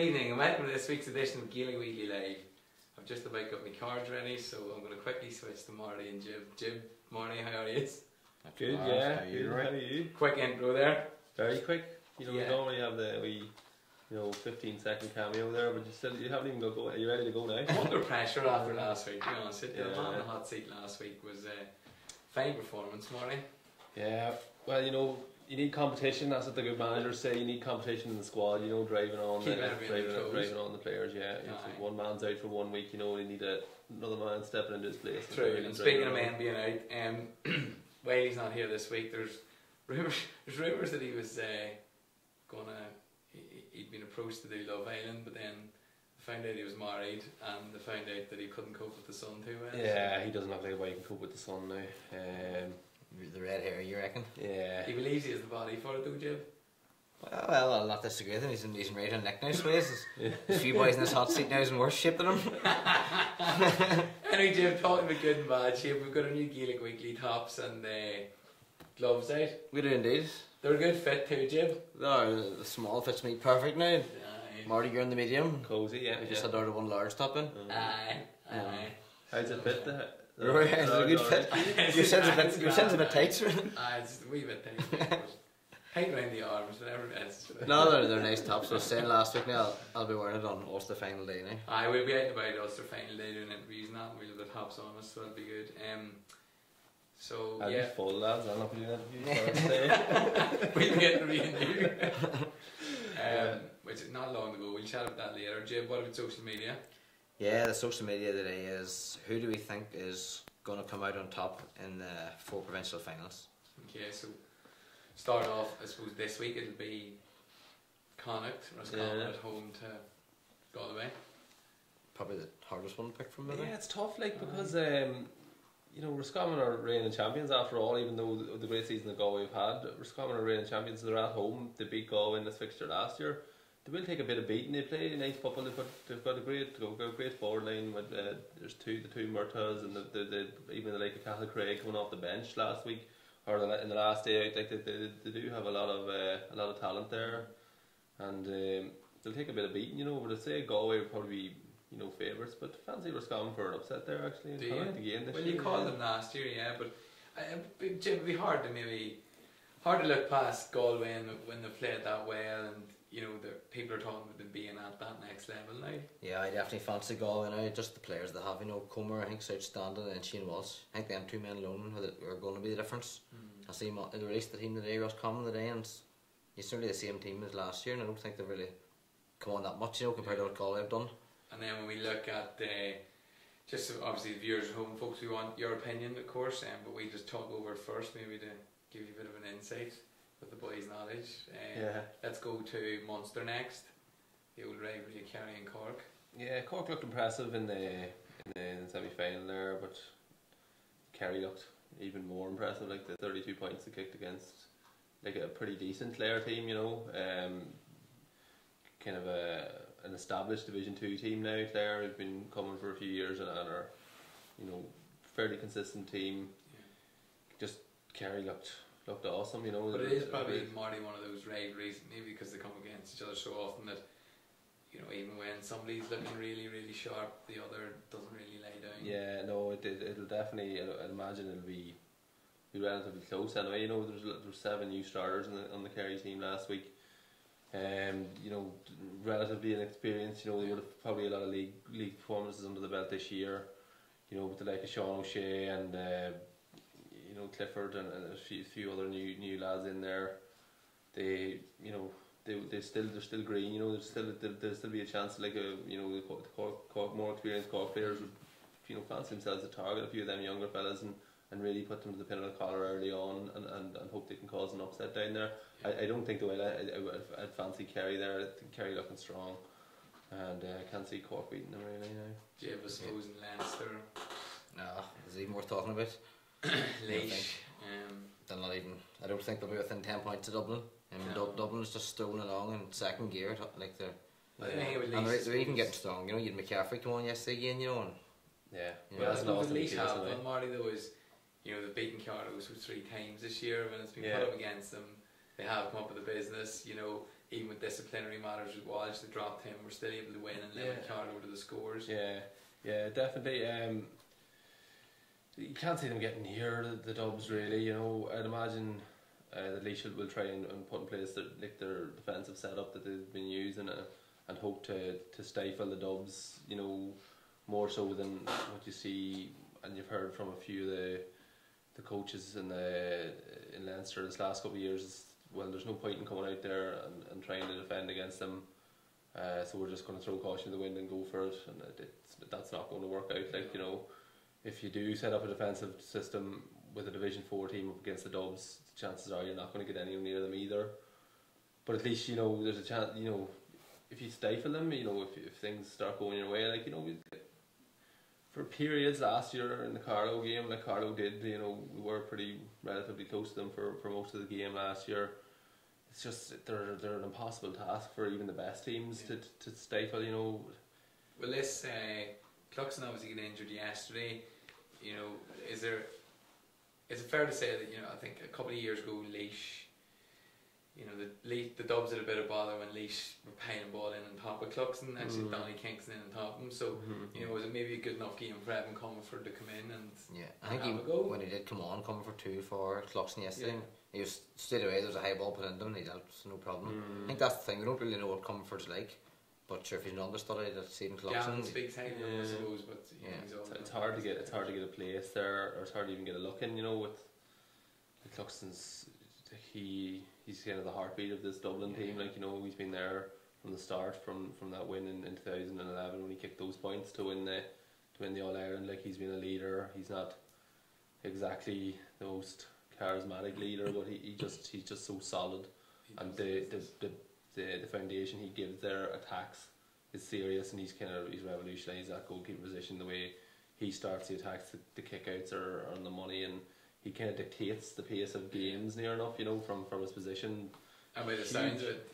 evening and welcome to this week's edition of Gaelic Weekly Live. I've just about got my cards ready, so I'm going to quickly switch to Marty and Jib. Jib, Marty, how are you? Good, yeah. Good, how are you? Quick intro there. Very quick. You know, we normally have the wee, 15-second cameo there, but you haven't even got going. Are you ready to go now? I'm under pressure after last week, to be honest. The man on the hot seat last week was a fine performance, Marty. Yeah, well, you need competition. That's what the good managers say. You need competition in the squad. Driving on the players. Yeah, if one man's out for 1 week, you need another man stepping into his place. True. And speaking of men being out, Whaley's not here this week. There's rumours that he was he'd been approached to do Love Island, but then found out he was married, and they found out that he couldn't cope with the sun too well. Yeah, he doesn't look like a boy who can cope with the sun now. The red hair, you reckon? Yeah. He believes he has the body for it though, Jib. Well, I'll not disagree with him. He's right on neck now, so there's a few boys in this hot seat now is in worse shape than him. Anyway, Jib, talking about good and bad shape, we've got a new Gaelic Weekly tops and gloves out. We do indeed. They're a good fit too, Jib. The small fits me perfect now. Marty, you're in the medium. Cozy, yeah. We just had our one large top in. Aye. How's it fit? It's a good fit. Your sense a bit tight. It's a wee bit tight. Tight around the arms, whatever it is. No, they're nice tops. I was saying last week now, I'll be wearing it on Ulster final day now. Aye, we'll be out and about Ulster final day doing interviews and that, and we'll have the tops on us, so that'll be good. I'll be full, lads. I'll not be doing interviews. We'll be getting to re-interview. Which is not long ago. We'll chat about that later. Jib, what about social media? Yeah, the social media today is who do we think is going to come out on top in the 4 provincial finals? Okay, so start off, I suppose this week it'll be Connacht, Roscommon at home to Galway. Probably the hardest one to pick from there. Yeah, it's tough, because Roscommon are reigning champions after all, even though the great season that Galway have had. Roscommon are reigning champions, they're at home. They beat Galway in this fixture last year. They will take a bit of beating. They play nice football. They've got a great forward line with there's the two Murtaughs and even the like of Cathal Craig coming off the bench last week or in the last day out. Like they do have a lot of talent there, and they'll take a bit of beating. But I'd say Galway would probably be favourites. But fancy Roscommon for an upset there actually. Do you? You called them last year, yeah, but it'd be hard to look past Galway when they played that well and. The people are talking about them being at that next level now. Yeah, I definitely fancy Galway now. Just the players they have, Comer, I think, is outstanding, and Shane Walsh. I think them 2 men alone are going to be the difference. I see they released the team today, Roscommon today, and it's certainly the same team as last year, and I don't think they've really come on that much, compared to what Galway have done. And then when we look at just obviously the viewers at home, folks, we want your opinion, of course, but we just talk over it first, maybe to give you a bit of an insight. With the boys' knowledge. Let's go to Munster next. The old rivalry of Kerry and Cork. Yeah, Cork looked impressive in the semi-final there, but Kerry looked even more impressive. Like the 32 points they kicked against like a pretty decent Clare team, kind of an established Division 2 team now. Clare have been coming for a few years and are fairly consistent team. Just Kerry looked awesome, But it is probably, Marty, one of those rivalries, maybe because they come against each other so often that, even when somebody's looking really, really sharp, the other doesn't really lay down. Yeah, no, it'll definitely, I'd imagine it'll be relatively close anyway. There's 7 new starters on the Kerry team last week. Relatively inexperienced, they would have probably a lot of league performances under the belt this year, with the like of Sean O'Shea and Clifford and a few other new lads in there. They're still green. There'll still be a chance. Like the more experienced Cork players would fancy themselves to target a few of them younger fellas and really put them to the pin of the collar early on and hope they can cause an upset down there. I don't think they will. I'd fancy Kerry there. I think Kerry looking strong, and I can't see Cork beating them really now. Jib, I suppose, in Leinster. No, is it even worth talking about? Leash. They're not even. I don't think they'll be within 10 points of Dublin. Dublin is just strolling along in second gear, like they're even getting strong. You had McCaffrey come on yesterday again, and well, I suppose Leash have one, Marty, though, is they've beaten Carlos 3 times this year when it's been put up against them. They have come up with a business. even with disciplinary matters with Walsh, they dropped him, we're still able to win and limit Carlow to the scores. Yeah, definitely. You can't see them getting near the Dubs really. You know, I'd imagine that Laois will try and put in place their defensive setup that they've been using and hope to stifle the Dubs. You know, more so than what you see, and you've heard from a few of the coaches in Leinster this last couple of years. Is, well, there's no point in coming out there and trying to defend against them. So we're just going to throw caution to the wind and go for it, and that's not going to work out. Like, you know, if you do set up a defensive system with a Division 4 team up against the Dubs, chances are you're not going to get anywhere near them either. But at least, you know, there's a chance, you know, if you stifle them, you know, if things start going your way, like, you know, for periods last year in the Carlow game, like Carlow did, you know, we were pretty relatively close to them for most of the game last year. It's just they're an impossible task for even the best teams to stifle, you know. Well, this Cluxon obviously got injured yesterday. You know, is it fair to say that, you know, I think a couple of years ago Laois, you know, the Dubs had a bit of bother when Laois were paying the ball in on top of Cluxon, actually Donny Kingston in on top of him. So you know, was it maybe a good enough game for Evan Comerford to come in and I think when he did come on, Comerford 2 for Cluxon yesterday, he was straight away. There was a high ball put into him, and he dealt, no problem. I think that's the thing. We don't really know what Comerford's like, but sure, if he's an understudy that's Stephen Cluxon, speaks highly of him, I suppose. But you know, it's hard to get a place there, or it's hard to even get a look in. You know, with Cluxton's, he's kind of the heartbeat of this Dublin team. Like, you know, he's been there from the start, from that win in 2011 when he kicked those points to win the All Ireland. Like, he's been a leader. He's not exactly the most charismatic leader, but he's just so solid, and the foundation he gives their attacks is serious, and he's revolutionised that goalkeeper position. The way he starts the attacks, the kickouts are on the money, and he kind of dictates the pace of games near enough, you know, from his position. And by the sounds of it,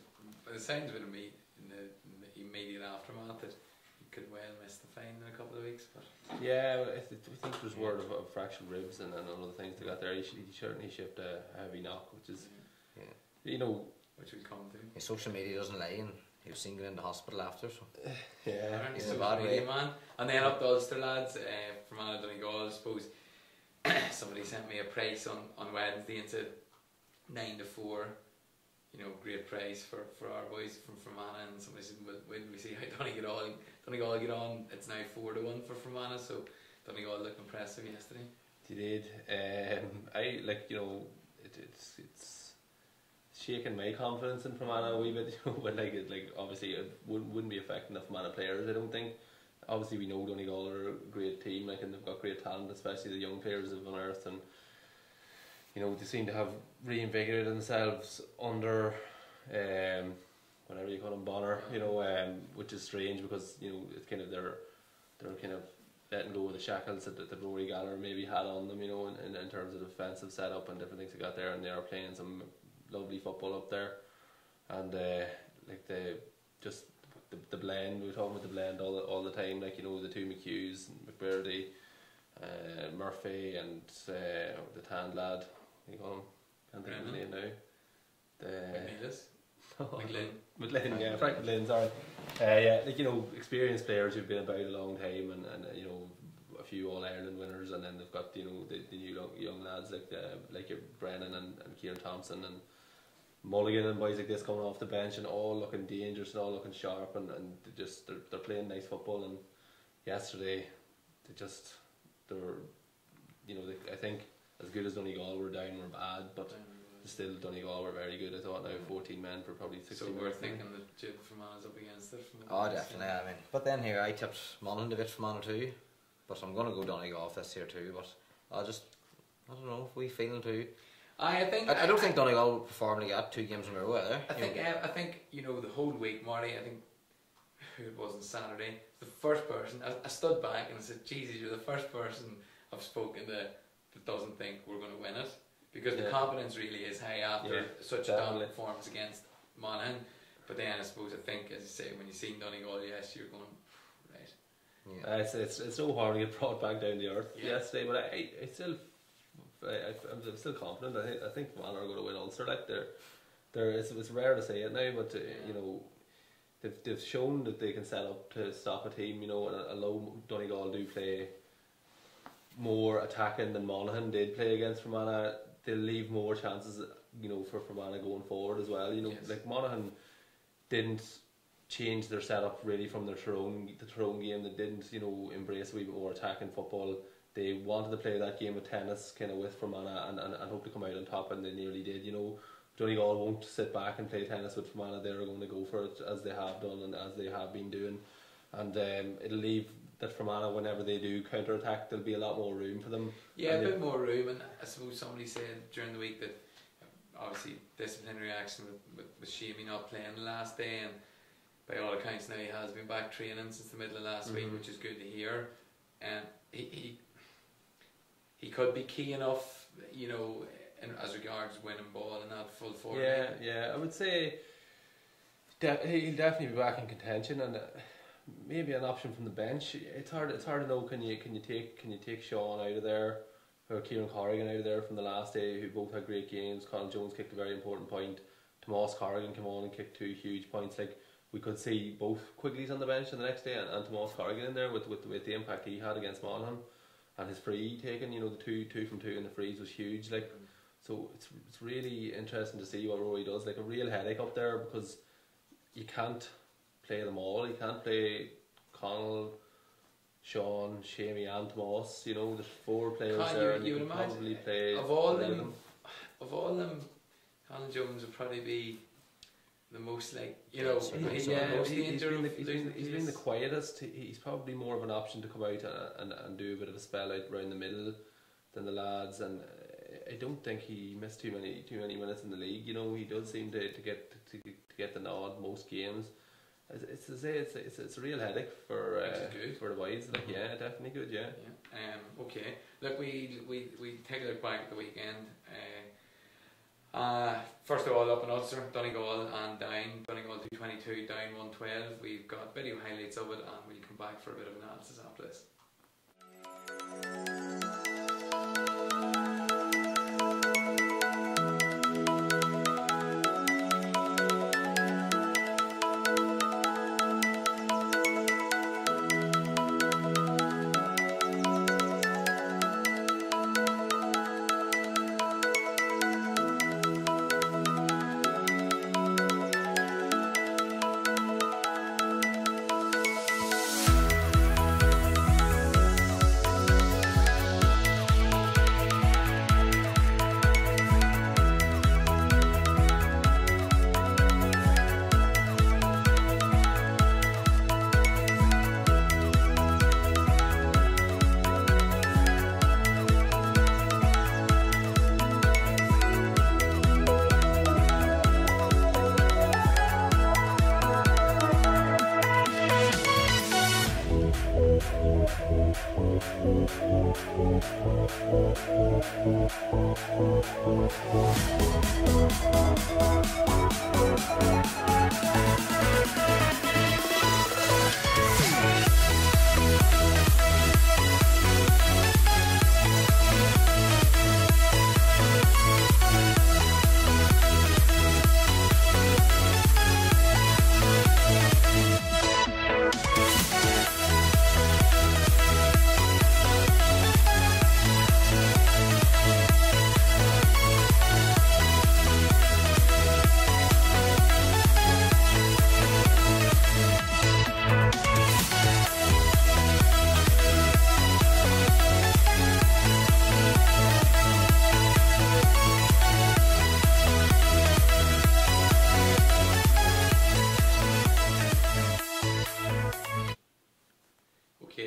in the immediate aftermath, that he could well miss the fine in a couple of weeks. But yeah, I think there's word of fractured ribs and other things they got there. He certainly shipped a heavy knock, which is, you know, which will come to. His social media doesn't lie, and he was seen going into hospital after. So he's a bad way, man. And then up the Ulster lads from Anna Donegal, I suppose. Somebody sent me a price on Wednesday and said 9 to 4. You know, great price for our boys from Fermanagh, and somebody said, well, when we see how Donegal get on, it's now 4 to 1 for Fermanagh, so Donegal looked impressive yesterday. They did. I like, you know, it's shaking my confidence in Fermanagh a wee bit, you know, but like obviously it wouldn't be affecting the Fermanagh players, I don't think. Obviously we know Donegal are a great team, like, and they've got great talent, especially the young players they've unearthed, and you know, they seem to have reinvigorated themselves under whatever you call them, Bonner, you know, which is strange because, you know, it's kind of they're kind of letting go of the shackles that Rory Gallagher maybe had on them, you know, in terms of defensive setup and different things they got there, and they are playing some lovely football up there, and like the blend, we were talking about the blend all the time, like, you know, the two McHughes, McBurdy, Murphy, and the tanned lad, you call him, can't think of his name now. McLean, yeah, Frank McLean, sorry. Yeah, like, you know, experienced players who've been about a long time, and you know, a few All Ireland winners, and then they've got, you know, the new young lads like your Brennan and Kieran Thompson and Mulligan and boys like this coming off the bench, and all looking dangerous and all looking sharp, and they're playing nice football. And yesterday they were, you know, I think as good as Donegal were down, were bad, but still Donegal were very good. I thought now 14 men for probably 60 minutes. So we're thinking that Jim Fermanagh up against it. Oh, definitely. I mean, but then here I tipped Monaghan to get Fermanagh too, but I'm going to go Donegal this year too. But I don't know if we feeling too. I don't think Donegal would perform to get 2 games in a row either. I think you know, the whole week, Marty, I think who it was on Saturday, the first person I stood back and I said, Jesus, you're the first person I've spoken to that doesn't think we're going to win it, because the confidence really is high after such a dominant performance against Monaghan. But then I suppose, I think, as you say, when you see Donegal, yes, you're going right. Yeah. It's so hard to get brought back down to earth yesterday, but I'm still confident. I think Monaghan are going to win Ulster. Like, it's rare to say it now, but you know, they've shown that they can set up to stop a team. You know, and although Donegal do play more attacking than Monaghan did play against Fermanagh, they'll leave more chances, you know, for Fermanagh going forward as well. You know, like Monaghan didn't change their setup really from the Tyrone game. They didn't, you know, embrace a wee bit more attacking football. They wanted to play that game of tennis kind of with Fermanagh and hope to come out on top, and they nearly did. You know, Donegal won't sit back and play tennis with Fermanagh. They're going to go for it as they have done and as they have been doing, and it'll leave that Fermanagh, whenever they do counter attack, there'll be a lot more room for them. Yeah, a bit more room. And I suppose somebody said during the week that obviously disciplinary action with Shamey not playing the last day, and by all accounts now he has been back training since the middle of last week, which is good to hear. And he could be key enough, you know, as regards winning ball and that full forward. Yeah, I would say he'll definitely be back in contention, and maybe an option from the bench. It's hard to know. Can you take Sean out of there, or Kieran Corrigan out of there from the last day, who both had great games. Colin Jones kicked a very important point. Tomas Corrigan came on and kicked 2 huge points. Like, we could see both Quigleys on the bench on the next day, and Tomas Corrigan in there with the impact he had against Monaghan, and his free taken. You know, the two from 2 in the frees was huge. Like, so it's really interesting to see what Rory does. Like, a real headache up there, because you can't play them all. You can't play Connell, Sean, Shamey and Tomas. You know, there's 4 players there, and you would probably play of all them. Colin Jones would probably be the most, like, you know, he's been the quietest. He's probably more of an option to come out and do a bit of a spell out around the middle than the lads, and I don't think he missed too many minutes in the league. You know, he does seem to get the nod most games. It's a real headache for the boys. Like, yeah, definitely good. Yeah. Okay. Look, we take a look back at the weekend. First of all, up in Ulster, Donegal and down. Donegal 222, down 112. We've got video highlights of it, and we'll come back for a bit of analysis after this.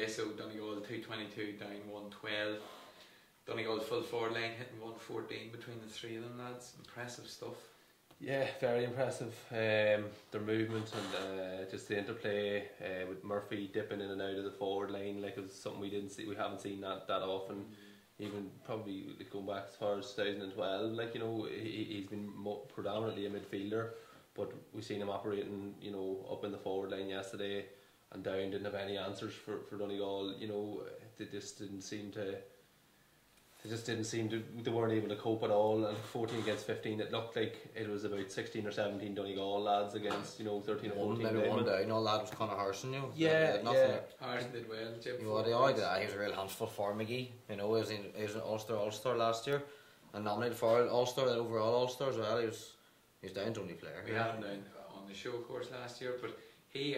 So Donegal 222 down 112. Donegal full forward line hitting 114 between the 3 of them, lads. Impressive stuff. Yeah, very impressive. Their movement and just the interplay with Murphy dipping in and out of the forward line, like, it was something we haven't seen that often. Even probably going back as far as 2012. Like, you know, he's been predominantly a midfielder, but we've seen him operating, you know, up in the forward line yesterday. And down didn't have any answers for Donegal. You know, they just didn't seem to They just didn't seem to, they weren't able to cope at all. And 14 against 15, it looked like it was about 16 or 17 Donegal lads against, 13 or 14. Maybe one down, all that was Conor Harrison, Yeah, nothing. Harrison did well. He was a real handful for McGee. He was an All-Star last year, and nominated for All-Star, and overall All-Star as well. He was down to only player. We had him down on the show course last year, but he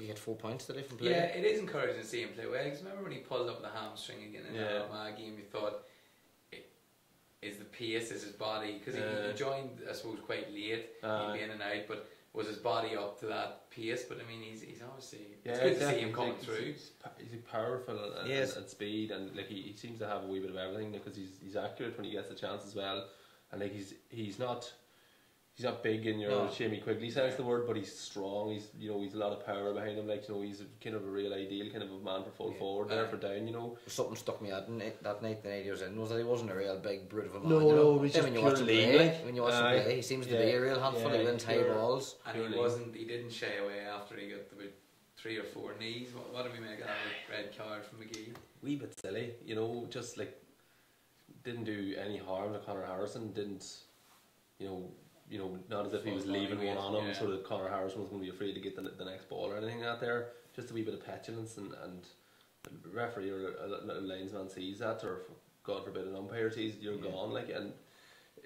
had 4 points today from play. Yeah, it is encouraging to see him play well. Because remember when he pulled up the hamstring again in the Armagh game, you thought, is the pace, is his body, because he joined, I suppose, quite late, he'd be in and out, but was his body up to that pace? But I mean, he's obviously, it's good to see him coming through. He's powerful and speed, and like he seems to have a wee bit of everything, because he's accurate when he gets the chance as well, and like he's not big in your Shamey Quigley sense of the word, but he's strong. He's a lot of power behind him. Like he's kind of a real ideal kind of a man for full forward there for down. Something stuck me out that night, the 8 years in, was that he wasn't a real big brute of a man. No, he's just when you watch him play, he seems to be a real handful. He wins high balls, and he didn't shy away after he got about 3 or 4 knees. What did we make of that red card from McGee? Wee bit silly, just like didn't do any harm to Conor Harrison. Didn't not as if he was leaving one on him, so that Conor Harrison was going to be afraid to get the next ball or anything out there. Just a wee bit of petulance, and the referee or a linesman sees that, or God forbid an umpire sees it, you're gone. Like, and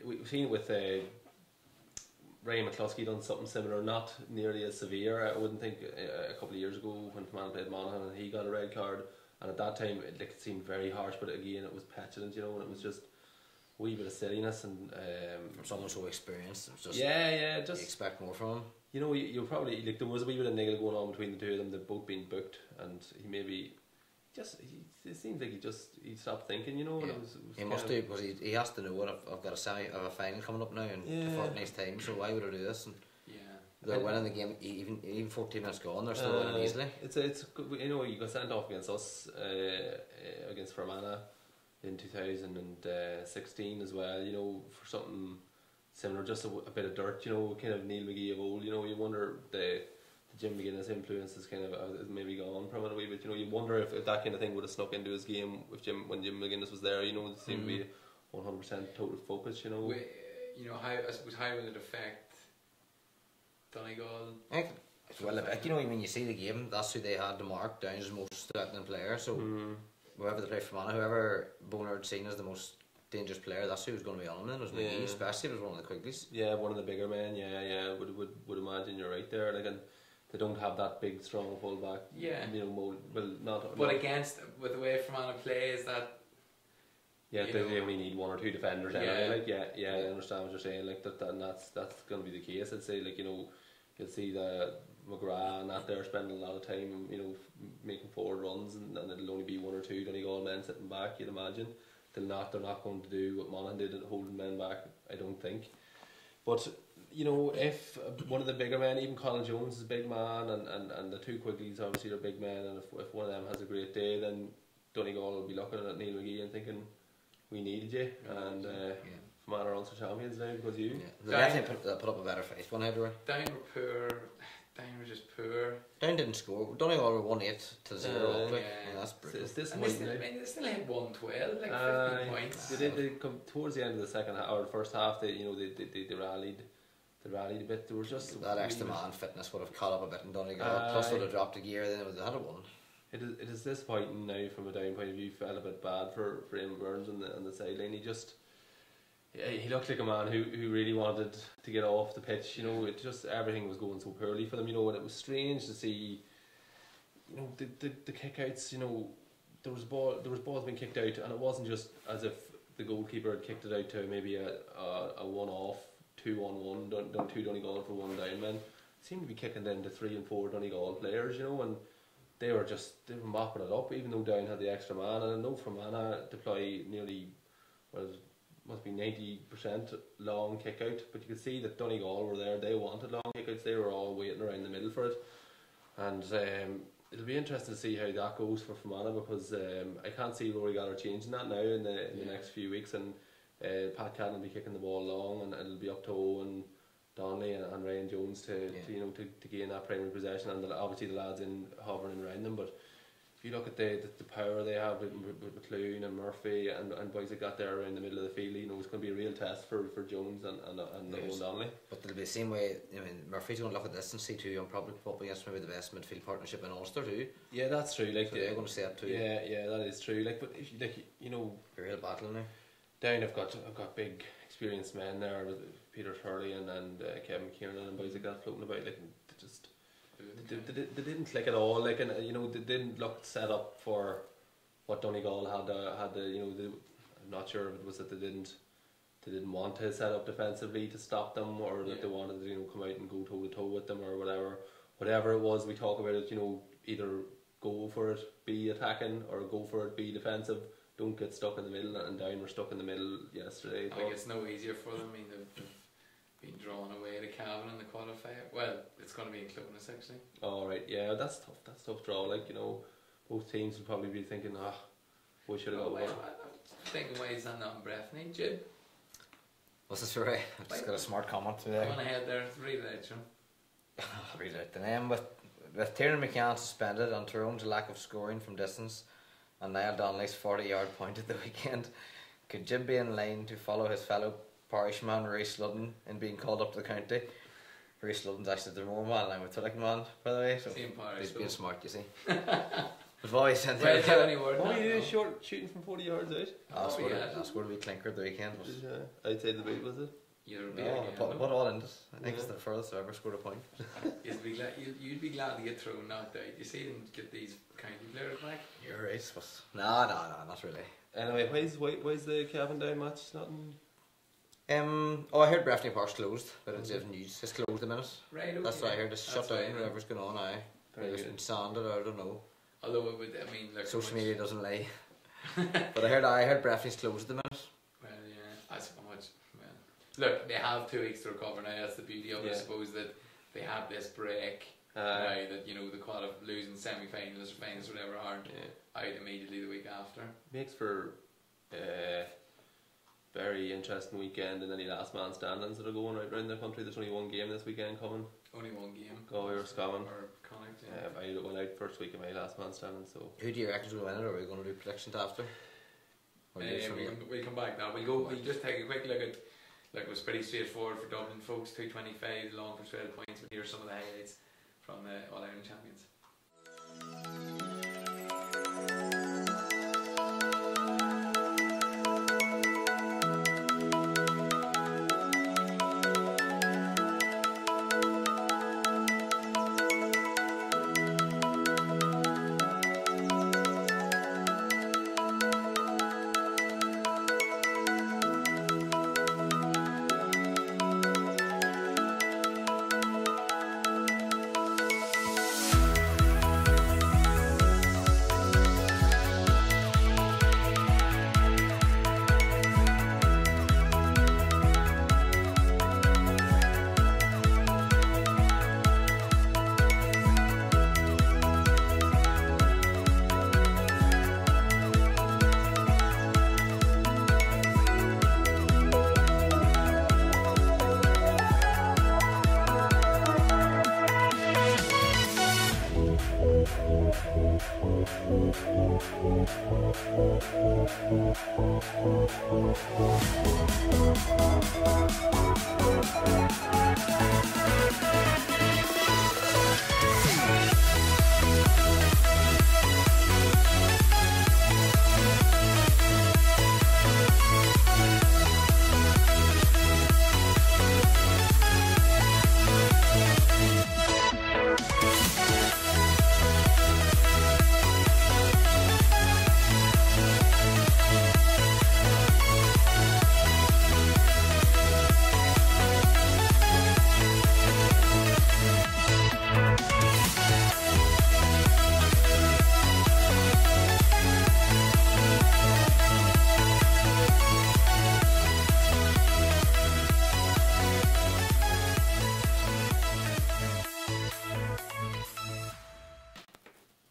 we've seen it with Ray McCluskey done something similar, not nearly as severe. I wouldn't think a couple of years ago when Fermanagh played Monaghan and he got a red card, and at that time it seemed very harsh, but again it was petulant, and it was just a wee bit of silliness, and from someone so experienced, it was just just you expect more from him. You'll probably, like, there was a wee bit of niggle going on between the two of them. They've both been booked, and he maybe it seems like he stopped thinking, and it was he must do, because he has to know what I've got a final coming up now in a fortnight's time, so why would I do this? And they're winning the game, even 14 minutes gone, they're still winning easily. It's you got sent off against us against Fermanagh in 2016 as well, for something similar, just a bit of dirt, kind of Neil McGee of old. You wonder the Jim McGuinness influence is kind of maybe gone from it a wee bit. You wonder if that kind of thing would have snuck into his game when Jim McGuinness was there. It seemed to be 100% total focus. How will it affect Donegal? Well, a bit. When you see the game, that's who they had to mark down as the most threatening player. So whoever they play for Fermanagh, whoever Bonard seen as the most dangerous player, that's who was going to be on him then. It was McGee, especially if it was one of the Quigleys. Yeah, one of the bigger men. Would imagine you're right there. Like, and they don't have that big, strong fullback. Yeah. Not. But with the way Fermanagh play, is that. Yeah, they only need 1 or 2 defenders anyway. I understand what you're saying. Like and that's going to be the case. I'd say, you'll see the McGrath and that there spending a lot of time, making forward runs, and it'll only be 1 or 2 Donegal men sitting back. You'd imagine they're not going to do what Monaghan did, holding men back. I don't think. But if one of the bigger men, even Colin Jones is a big man, and the 2 Quigleys obviously are big men, and if one of them has a great day, then Donegal will be looking at Neil McGee and thinking, we needed you, and Fermanagh are also champions now because you. They definitely put up a better face one header. Down were poor. Down were just poor. Down didn't score. Donegal were 1-8 to 0 up. That's brutal. They still had 112, 15 points. They come towards the end of the second half or the first half. They rallied. They rallied a bit. There was just that extra man fitness would have caught up a bit in Donegal. Plus would have dropped a gear. Then they had a won. It is disappointing now from a down point of view. Felt a bit bad for Eamon Burns on the sideline. He looked like a man who really wanted to get off the pitch. It just, everything was going so poorly for them. And it was strange to see. The kickouts. There was balls being kicked out, and it wasn't just as if the goalkeeper had kicked it out to maybe a one-off, 2-on-1, done 2 Donegal for 1 down men. It seemed to be kicking them to 3 and 4 Donegal players. And they were mopping it up, even though Down had the extra man. And I know Fermanagh deploy nearly, must be 90% long kick out, but you could see that Donegal were there. They wanted long kick outs. They were all waiting around the middle for it. And it'll be interesting to see how that goes for Fermanagh, because I can't see Rory Gallagher changing that now in the next few weeks. And Pat Cannon will be kicking the ball long, and it'll be up to Owen Donnelly and Ryan Jones to gain that primary possession, and obviously the lads in hovering around them. But if you look at the power they have with McLean and Murphy and boys that got there around the middle of the field, you know, it's going to be a real test for Jones and Owen Donnelly. But it'll be the same way. I mean, Murphy's going to look at this and see too, and probably put up against maybe the best midfield partnership in Ulster too. Yeah, that's true. Like so they're going to see that too. Yeah, that is true. Like, but if you know, a real battle now. Down, I've got big experienced men there with Peter Turley and Kevin Kiernan and boys like that floating about. Like, they didn't click at all. Like, and you know, they didn't look set up for what Donegal had. You know, I'm not sure if it was that they didn't want to set up defensively to stop them, or that they wanted to, you know, come out and go toe to toe with them, or whatever it was. We talk about it. You know, either go for it, be attacking, or go for it, be defensive. Don't get stuck in the middle, and Down were stuck in the middle yesterday. I think it's no easier for them. I mean, they've been drawn away to Cavan in the qualifier. Well, it's going to be in Clones actually. Oh right, yeah, that's tough. That's a tough draw. Like, you know, both teams will probably be thinking, we should have got one. I'm thinking, why is that not in Breffni, Jib? What's this for? I've just got a smart comment today. Go on ahead there, read it out, John. I'll read it out. The name with Tiernan McCann suspended on Tyrone's lack of scoring from distance and Niall Donnelly's 40-yard point at the weekend, could Jim be in line to follow his fellow parishman Rhys Ludden in being called up to the county? Rhys Ludden's actually the more man, I'm a Tulloch man, by the way. So same parish. He's being smart, you see. We've always sent well, tell any word. Oh, you shooting from 40 yards out? That's where we clinkered the weekend. Outside the boot, was it? Put all in this. I think it's the furthest I've ever scored a point. You'd be glad to get thrown knocked out. You see them get these county players back. You're right, but no, not really. Anyway, why's the Cavan Down match not in? I heard Breffni Park's closed, but it's news. It's closed a minute. Right, okay. That's what I heard. It's shut down. Whatever's going on now. It's been sanded. I don't know. Although it would, I mean, like social media doesn't lie. But I heard Breffni's closed at the minute. Well, yeah, as much. Well, look, they have 2 weeks to recover now. That's the beauty of it. I suppose that they have this break now that, you know, the losing semi-finals or finals or whatever aren't out immediately the week after. Makes for very interesting weekend in any last man standings that are going right around the country. There's only one game this weekend coming. Only one game. Galway or Scammon. Or Connacht, I went out first week of my last man standing. So who do you reckon will win it, or are we going to do predictions after? We'll come back now. We'll just take a quick look at. Like, it was pretty straightforward for Dublin folks. 225 long for 12 points. But here are some of the highlights from the All Ireland champions.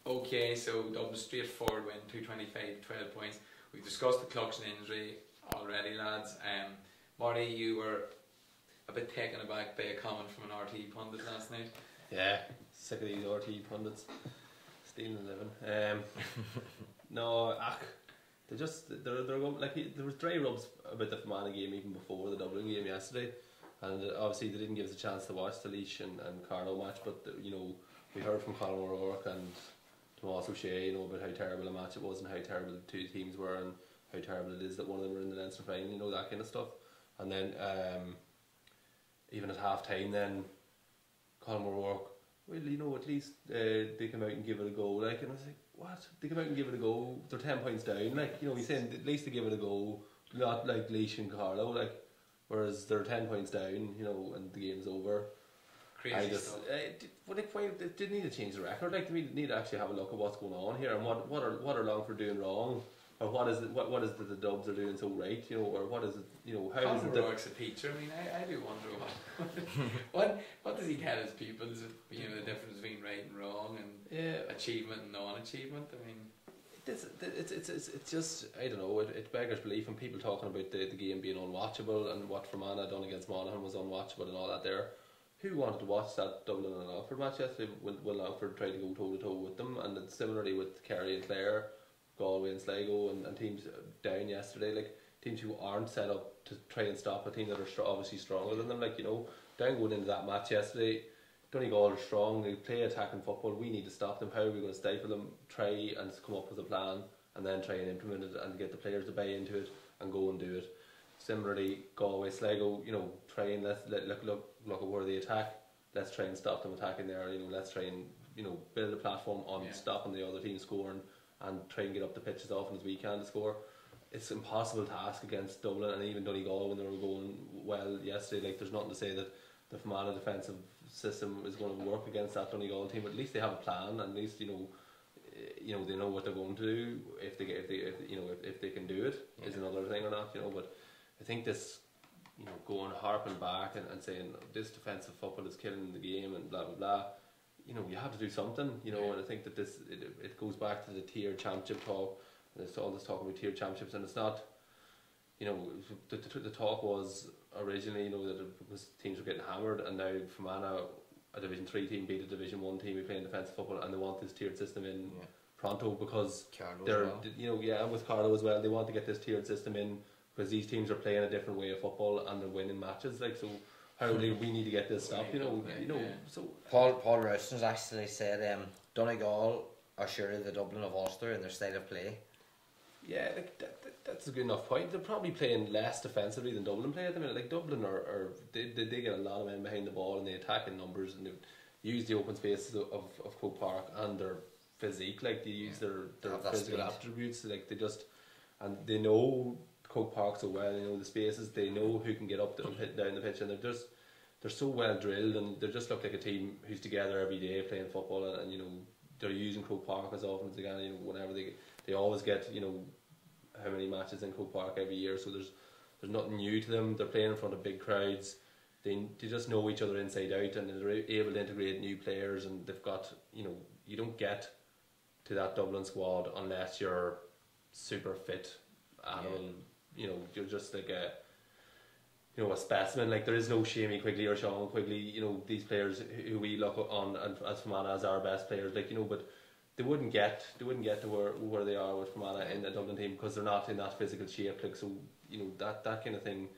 Okay, so Dublin straightforward win, 225, 12 points. We've discussed the Cluxon injury already, lads. Marty, you were a bit taken aback by a comment from an RT pundit last night. Yeah, sick of these RT pundits. Stealing a living. No, they're going like there was dry rubs about the Fermanagh game even before the Dublin game yesterday, and obviously they didn't give us a chance to watch the Laois and Carlow match, but we heard from Colin O'Rourke and Tomás O'Shea, about how terrible a match it was and how terrible the two teams were and how terrible it is that one of them were in the Leinster final, that kind of stuff. And then even at half time, then Colin O'Rourke, well, at least they come out and give it a go, like, and I was like, what? They come out and give it a go, they're 10 points down, like, he's saying at least they give it a go, not like Laois and Carlow, like, whereas they're 10 points down, and the game's over. Crazy stuff. They did need to change the record, like, they need to actually have a look at what's going on here and what are Longford doing wrong, or what is it that the Dubs are doing so right, or what is it, how is it that... O'Rourke's a teacher. I mean, I do wonder what does he tell his pupils, the difference between right and wrong and achievement and non-achievement. I mean, it's just, I don't know, it beggars belief, and people talking about the game being unwatchable and what Fermanagh done against Monaghan was unwatchable and all that there. Who wanted to watch that Dublin and Longford match yesterday when Longford tried to go toe to toe with them, and then similarly with Kerry and Clare, Galway and Sligo and teams down yesterday, like teams who aren't set up to try and stop a team that are obviously stronger than them, like, down going into that match yesterday, Donegal are strong, they play attacking football, we need to stop them. How are we going to stifle them? Try and come up with a plan and then try and implement it and get the players to buy into it and go and do it. Similarly, Galway, Sligo, try and look at where they attack, let's try and stop them attacking there, let's try and build a platform on stopping the other team scoring and try and get up the pitch as often as we can to score. It's an impossible task against Dublin and even Donegal when they were going well yesterday. Like, there's nothing to say that the Fermanagh defensive system is going to work against that Donegal team, but at least they have a plan, and at least they know what they're going to do. If they can do it is another thing or not, but I think this going harping back and saying this defensive football is killing the game and blah blah blah, you have to do something, and I think that it goes back to the tier championship talk. There's all this talk about tier championships, and it's not, the talk was originally, that it was teams were getting hammered, and now Fermanagh, a Division 3 team, beat a Division 1 team, we playing defensive football, and they want this tiered system in pronto because Carlow they're, as well. and with Carlow as well, they want to get this tiered system in because these teams are playing a different way of football and they're winning matches, like, so how do we need to get this stopped, so Paul Rouston's actually said Donegal are surely the Dublin of Ulster in their style of play. Yeah, like that's a good enough point. They're probably playing less defensively than Dublin play at the minute. Like, Dublin they get a lot of men behind the ball and they attack in numbers and they use the open spaces of Croke Park and their physique. Like, they use their physical attributes. Like, they know Croke Park so well. They know the spaces. They know who can get up down the pitch, and they're so well drilled, and they just look like a team who's together every day playing football. And they're using Croke Park as often as they can. Whenever they always get how many matches in Croke Park every year, so there's nothing new to them. They're playing in front of big crowds. They just know each other inside out, and they're able to integrate new players, and they've got, you don't get to that Dublin squad unless you're super fit animal. You're just like a specimen. Like, there is no Shamie Quigley or Sean Quigley, these players who we look on and as Fermanagh as our best players, like, but they wouldn't get to where they are with Fermanagh in the Dublin team because they're not in that physical shape, like, so that kind of thing.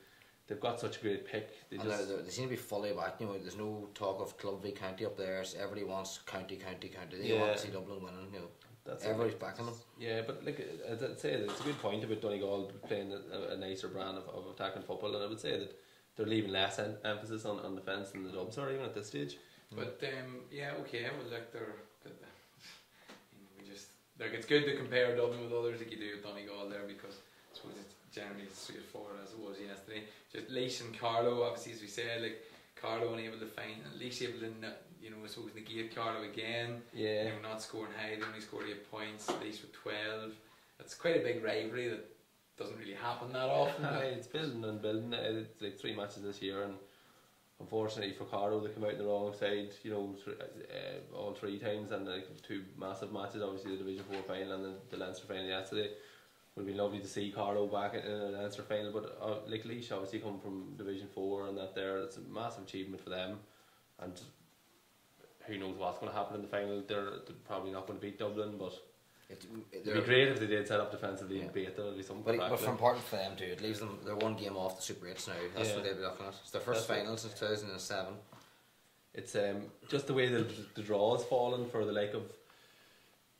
They've got such a great pick. They seem to be fully back. There's no talk of club v county up there. So everybody wants county. They want to see Dublin winning. Everybody's backing them. Yeah, but like, as I'd say, it's a good point about Donegal playing a nicer brand of attacking football, and I would say that they're leaving less emphasis on defence than the Dubs are even at this stage. But well, like, it's good to compare Dublin with others like you do with Donegal there, because I suppose it's generally straightforward as it was yesterday. Just Laois and Carlow, obviously, as we said, like, Carlow unable to find, at least able to I suppose negate Carlow again. Yeah. Not scoring high, they only scored 8 points, Laois with 12. That's quite a big rivalry that doesn't really happen that often. It's building and building. It's like 3 matches this year, and unfortunately for Carlow, they come out on the wrong side, all 3 times, and like 2 massive matches, obviously the Division 4 final and the Leinster final yesterday. It would be lovely to see Carlow back in a Leinster final, but like Laois obviously come from Division 4 and that there, it's a massive achievement for them, and who knows what's going to happen in the final. They're probably not going to beat Dublin, but it'd be they're- great if they did set up defensively and Yeah. beat them. It'd be some But crack, for like. important for them too, it leaves them. They're one game off the Super 8s now. That's Yeah. what they'll be looking at. It's their first That's it. final since 2007. It's just the way the draw has fallen for the like of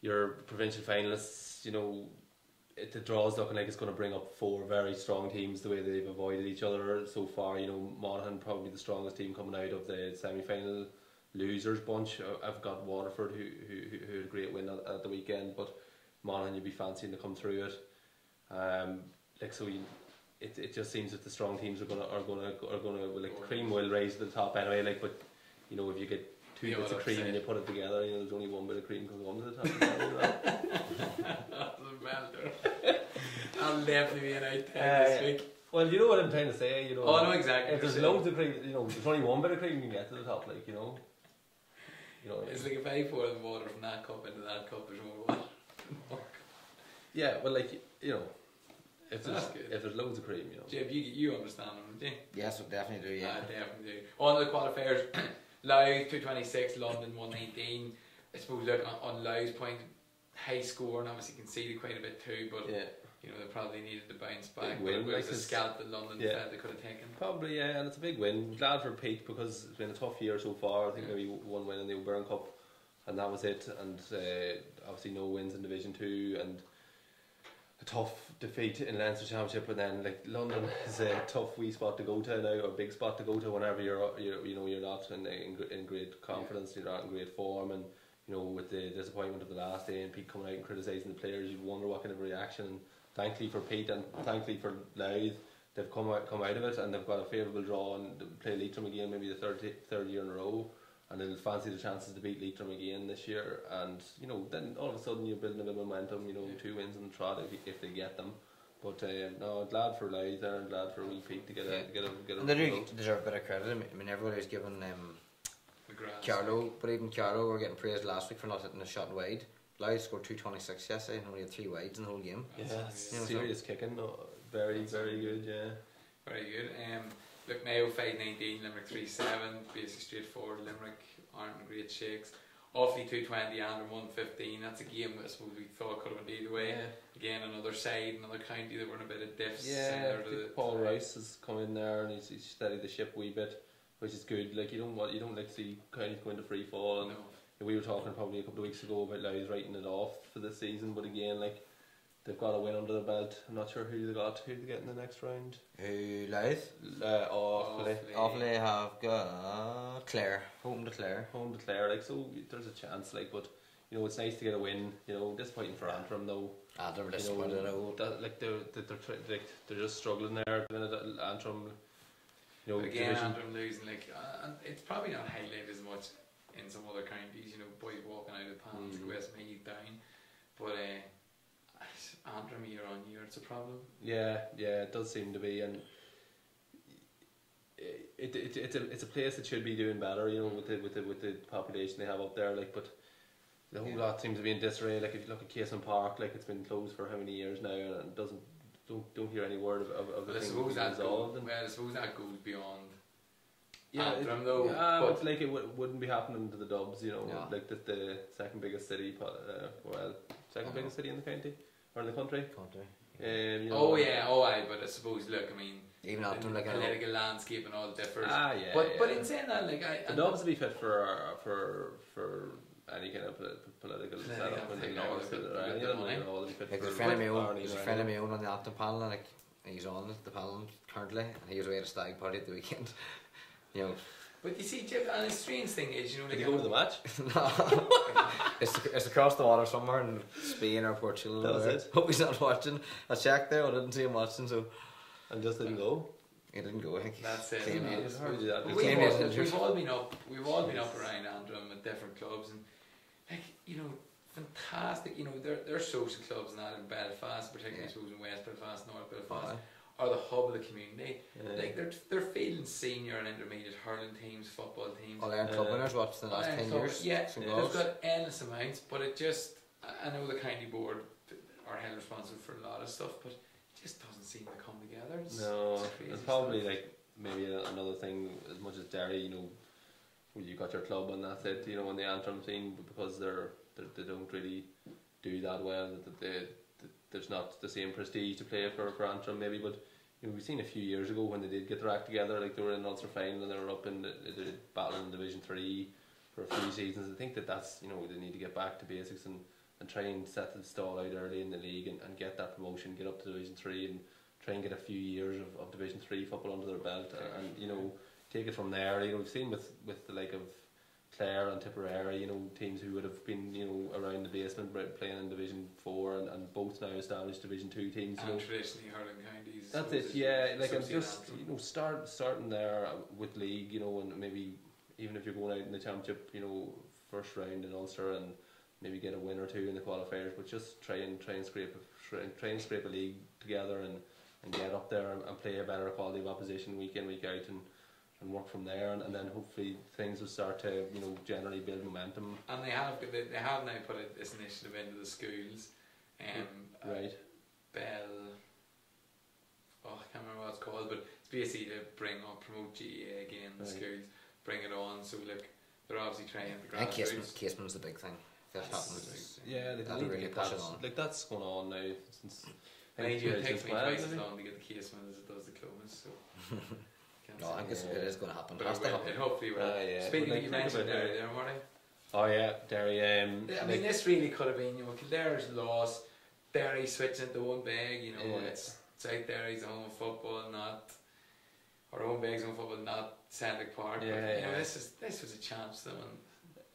your provincial finalists. You know, the draw is looking like it's going to bring up 4 very strong teams. The way they've avoided each other so far. You know, Monaghan probably the strongest team coming out of the semi-final losers bunch. I've got Waterford who had a great win at the weekend, but Monaghan you'd be fancying to come through it. It just seems that the strong teams are gonna like the cream will rise to the top anyway. Like, but you know, if you get 2 bits of cream and you put it together, you know, there's only 1 bit of cream can go on to the top. That's a melter. I'll definitely be an out this week. Well, you know what I'm trying to say. You know, Oh, I know exactly If what there's you're loads of cream, you know, there's only 1 bit of cream you can get to the top. Like, you know. What I mean? It's like if I pour the water from that cup into that cup, there's more water. Yeah, well, like, you know, if That's good. there's loads of cream, you know. Jeb, you understand them, don't you? Yes, we definitely do. Yeah. I definitely do. On the qualifiers, Louth 226, London 119. I suppose look on Louth's point, high score and obviously conceded quite a bit too, but Yeah. you know they probably needed to bounce back. Big win, But it was like a scalp that London felt they could have taken. Probably, yeah, and it's a big win. Glad for Pete because it's been a tough year so far. I think maybe 1 win in the O'Byrne Cup, and that was it. And obviously no wins in Division 2, and a tough defeat in Leinster Championship. And then like London is a tough wee spot to go to now, or a big spot to go to whenever you're not in great confidence, you're not in great form, and you know, with the disappointment of the last day and Pete coming out and criticising the players, you'd wonder what kind of reaction. And thankfully for Pete and thankfully for Louth, they've come out of it and they've got a favourable draw and they'll play Leitrim again, maybe the third year in a row, and they'll fancy the chances to beat Leitrim again this year. And you know, then all of a sudden you're building a bit of momentum. You know, 2 wins in the trot if they get them. But no, glad for Louth there and glad for wee Pete to get a And they do result. deserve a bit of credit. I mean, everybody's given The grass. Carlo, but even Carlo were getting praised last week for not hitting a shot wide. Louth scored 226 yesterday and only had 3 wides in the whole game. Yeah, Yeah. serious kicking. No, very good. Yeah. Very good. Look, Mayo 519, Limerick 37, basically straightforward. Limerick aren't in great shakes. Offaly 220, Antrim 115. That's a game I suppose we thought could have went either way. Yeah. Again, another side, another county that were in a bit of diffs. Yeah, similar I to think Paul Rice has come in there and he's steadied the ship a wee bit, which is good. Like you don't like to see counties go into free fall. And No. we were talking probably a couple of weeks ago about Louth writing it off for this season, but again, like they've got a win under the belt. I'm not sure who they get in the next round. Who, Louth? Offaly. Offaly have got Clare, home to Clare. Home to Clare, like, so there's a chance, like, but you know, it's nice to get a win. You know, disappointing for Antrim though. They're You disappointed. know, like they're just struggling there at the minute. Antrim, you know, But again, division. Antrim losing, like, and it's probably not highlighted as much in some other counties, you know, boys walking out of the pants, Westmeath down. But Antrim year on year, it's a problem. Yeah, it does seem to be, and it's a place that should be doing better, you know, with the population they have up there, like, but the whole lot seems to be in disarray. Like if you look at Casement Park, like it's been closed for how many years now, and it don't hear any word of the But I thing suppose being resolved. I suppose that goes beyond Yeah, Antrim though. but like it wouldn't be happening to the Dubs, you know, Yeah. like the second biggest city, second biggest city in the county or in the country. You know, but I suppose look, I mean, Even the Antrim, like political landscape and all differs. yeah. But in saying that, like the Dubs would be fit for any kind of political setup in the north. Like there's a friend of my own, there's a friend of my own on the Antrim panel, and like he's on the panel currently, and he was away at a stag party at the weekend. You know. But you see, Jim, and the strange thing is, you know, Did like you go to the match? It's across the water somewhere in Spain or Portugal. That was it. Hope he's not watching. I checked there, I didn't see him watching, so And just didn't go. he didn't go. I think That's it. claimed he- It's hard to do that. But Claimed he was injured. we've all been up around Antrim at different clubs, and like, you know, fantastic. You know, they're social clubs and that in Belfast, particularly I suppose in West Belfast, North Belfast, are the hub of the community. Like they're fielding senior and intermediate hurling teams, football teams. All Iron Club winners, what's the last 10 years? Yeah, St. they've Gauls. got endless amounts, but it just, I know the county board are held responsible for a lot of stuff, but it just doesn't seem to come together. It's No, crazy it's probably stuff. like maybe another thing. As much as Derry, you know, you got your club and that's it, you know, in the Antrim scene, but because they don't really do that well, there's not the same prestige to play for Antrim maybe, but you know, we've seen a few years ago when they did get their act together, like they were in Ulster final and they were up in the battling in Division 3 for a few seasons. I think that's, you know, they need to get back to basics and try and set the stall out early in the league and get that promotion, get up to Division 3 and try and get a few years of Division 3 football under their belt and you know, take it from there. You know, we've seen with the like of Clare and Tipperary, you know, teams who would have been, you know, around the basement playing in Division 4 and both now established Division 2 teams. You and know, traditionally hurling counties. that's it, yeah. Like, I'm just, you know, starting there with league, you know, and maybe even if you're going out in the championship, you know, first round in Ulster and maybe get a win or two in the qualifiers, but just try and scrape a league together and get up there and play a better quality of opposition week in, week out and work from there, and then hopefully things will start to, you know, generally build momentum. And they have now put this initiative into the schools. Right. Bell. Oh, I can't remember what it's called, but it's basically to promote GAA again in the schools, bring it on. So look, they're obviously trying the grassroots. And Casement's the big thing. That happens. Yeah, they need to get that. Like that's going on now since. It takes me twice as long to get the Casement as it does the Clomas. So. No, I think it is going to happen. But it hopefully will. Yeah. Speaking of, you mentioned Derry there, Marty. Oh yeah, Derry. I mean, this really could have been, you know, Kildare's loss, Derry switching to one bag, you know, it's South Derry's home of football, or home bag's home of football, not Celtic Park. Yeah, but, you know, this was a chance to win.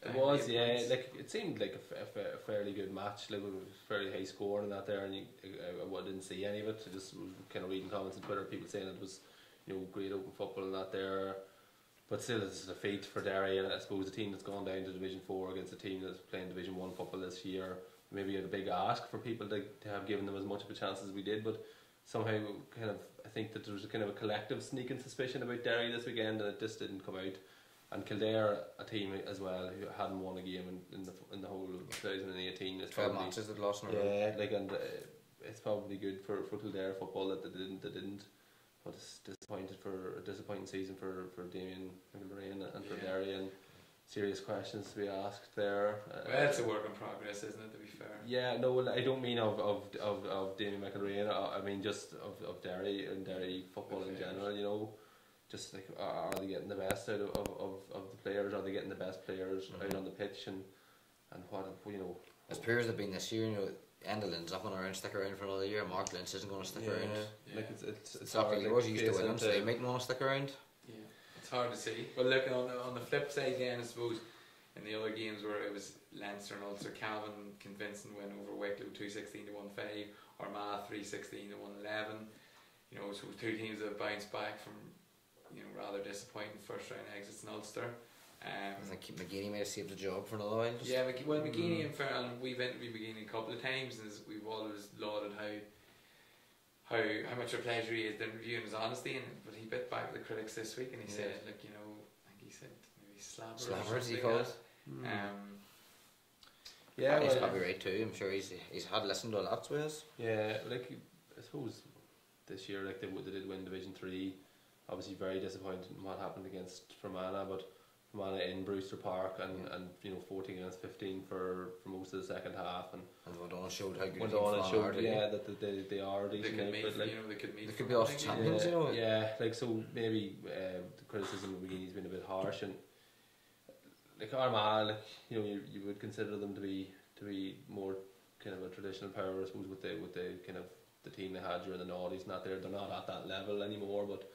It was, yeah. Points. Like it seemed like a fairly good match. Like it was fairly high score and that there, and I didn't see any of it. I just was kind of reading comments on Twitter, people saying it was, you know, great open football and that there. But still, it's a feat for Derry, and I suppose the team that's gone down to Division 4 against a team that's playing Division 1 football this year, maybe had a big ask for people to have given them as much of a chance as we did. But somehow, kind of, I think that there was a kind of a collective sneaking suspicion about Derry this weekend, and it just didn't come out. And Kildare, a team as well who hadn't won a game in the whole of 2018. 12 matches they'd lost in a row. Yeah, like, and it's probably good for Kildare football that they didn't. But it's a disappointing season for Damien McIlraine and for Derry, and serious questions to be asked there. Well, it's a work in progress, isn't it? To be fair. Yeah, no, I don't mean of Damien McIlraine. I mean just of Derry and Derry football in general. You know. Just like, are they getting the best out of the players? Are they getting the best players out on the pitch? And what, you know. As poor as they've been this year, you know, Enda Lynn's not going to stick around for another year. Mark Lynch isn't going to stick around. Yeah. Like it's hard. Like yours used to win them, so they mightn't want to stick around. Yeah, it's hard to see. But look, on the flip side then, I suppose, in the other games where it was Leinster and Ulster, Cavan convincing win over Wicklow 2-16 to 1-5, Armagh 3-16 to 1-11. You know, so two teams that have bounced back from, you know, rather disappointing first round exits in Ulster. I think McGeady may have saved the job for another while. Yeah, McGeady and we've interviewed McGeady a couple of times, and we've always lauded how much a pleasure he is to interviewing his honesty. But he bit back the critics this week, and he said, look, you know, I think he said maybe slabbers he called. Yeah, he's probably right too. I'm sure he's had listened to a lot to us. Yeah, like I suppose this year, like they did win Division 3. Obviously very disappointed in what happened against Fermanagh, but Fermanagh in Brewster Park and you know 14 against 15 for most of the second half, and went on and showed how good went on and showed that they are decent. They could be off champions, you know. Yeah, like so maybe the criticism of McGee's been a bit harsh, and like Armagh, like, you know, you would consider them to be more kind of a traditional power, I suppose, with the kind of the team they had during the noughties. They're not at that level anymore, but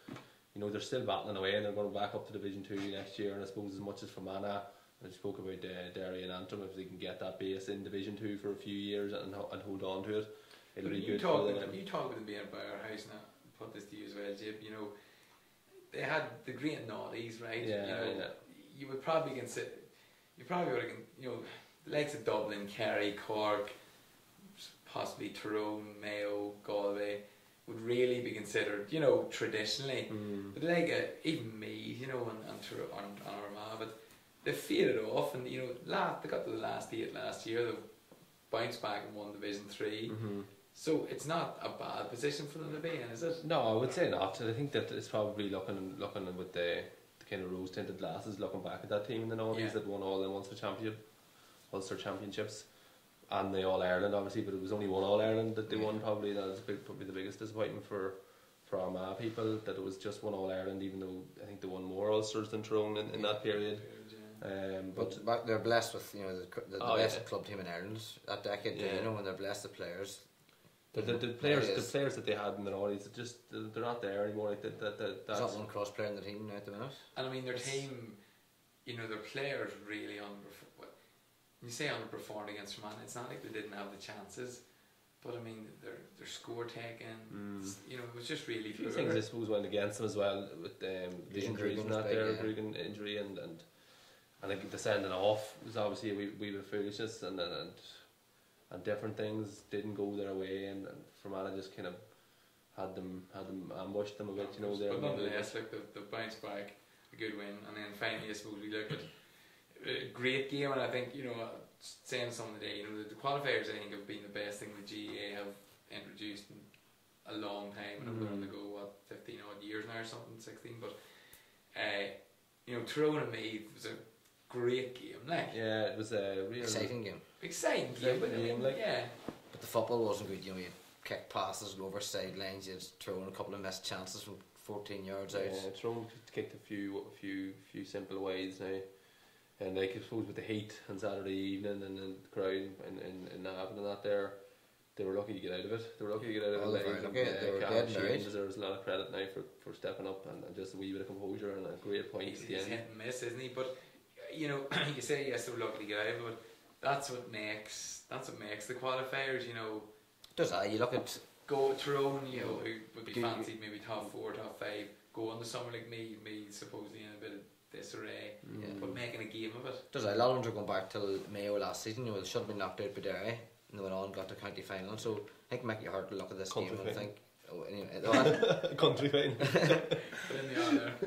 you know, they're still battling away, and they're going back up to Division 2 next year. And I suppose as much as Fermanagh, I spoke about Derry and Antrim, if they can get that base in Division 2 for a few years and hold on to it, it'll be good for them. You talk with them being at Bowerhouse, and I put this to you as well, Jib. You know, they had the great noughties, right? Yeah, you know, you would probably consider, you know, the likes of Dublin, Kerry, Cork, possibly Tyrone, Mayo, Galway, would really be considered, you know, traditionally. But like even Meath, you know, and Armagh, but they faded off, and you know, they got to the last 8 last year. They bounced back and won Division 3. So it's not a bad position for them to be in, is it? No, I would say not. I think that it's probably looking with the kind of rose tinted glasses looking back at that team in the 90s that won all the Ulster Championships and the All Ireland obviously, but it was only one All Ireland that they won probably. That was probably the biggest disappointment for Armagh people, that it was just one All Ireland, even though I think they won more Ulsters than Tyrone in that period. But they're blessed with the best club team in Ireland that decade. When they're blessed with players. The players that they had in the 90s, they're not there anymore. Like that's there's not one cross player in the team now at the minute. And I mean their team, their players really you say underperformed against Fermanagh. It's not like they didn't have the chances, but I mean their score taking, it was just really poor. Things I suppose went against them as well with the injuries and that there, Grugan injury and I think the sending off was obviously a wee bit of foolishness and different things didn't go their way and Fermanagh just kind of had them ambushed them a bit, But nonetheless, the bounce back, a good win, and then finally I suppose we look at a great game, and I think saying something today, the qualifiers I think have been the best thing the GAA have introduced in a long time, and we're going to go 15 odd years now or something, 16. But Tyrone and Meath was a great game, it was a real exciting game. But the football wasn't good. You had kick passes over sidelines. You had thrown a couple of missed chances from 14 yards out. Yeah, Tyrone kicked a few simple ways now. And I suppose with the heat on Saturday evening and the crowd in Navan and that there, they were lucky to get out of it. They were lucky to get out of it. They were dead married. Deserves a lot of credit now for stepping up and just a wee bit of composure and a great point at the end. He's hit and miss, isn't he? But you say yes, they were lucky to get out of it, but that's what makes the qualifiers. Does that? You look at Tyrone, who would be fancied maybe top 4, top 5, go on to someone like me supposedly in a bit of disarray, but making a game of it. Does that? A lot of them are going back till Mayo last season. They should have been knocked out by Derry, and they went on and got to county final. So I think Mickey Hart will look at this game and think. Country fine.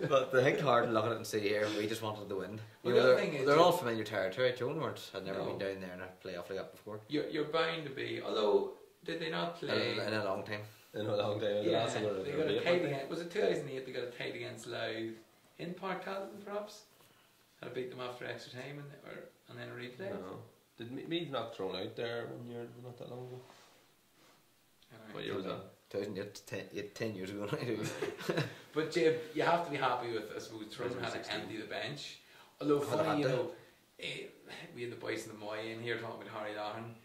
But I think Hart will look at it and say, here, we just wanted to win. They're all familiar territory. Tyrone had never been down there in a playoff like that before. You're bound to be, although did they not play in a long time? In a long time. They got a tight against, was it 2008 they got a tight against Louth in Park Calton perhaps? Had to beat them after extra time and then a replay? No. Did Meath knock Tyrone out there 1 year, not that long ago? What year was that? 10 years ago now. But Jib, you have to be happy with, I suppose, Tyrone had to empty the bench. Although funny, we had the boys in the Moy in here talking about Harry Laughlin.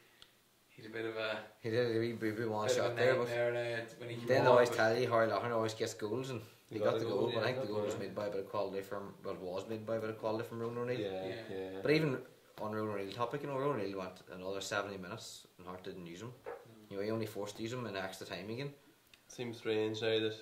He's a bit of a... He did a wee one shot there, but then they always tell you Harry Laughlin always gets goals, and he got the goal, but I think the goal was made by a bit of quality from Ronan O'Neill. Yeah. But even on Ronan O'Neill topic, Ronan O'Neill went another 70 minutes and Hart didn't use him. He only forced to use him in extra time again. Seems strange now that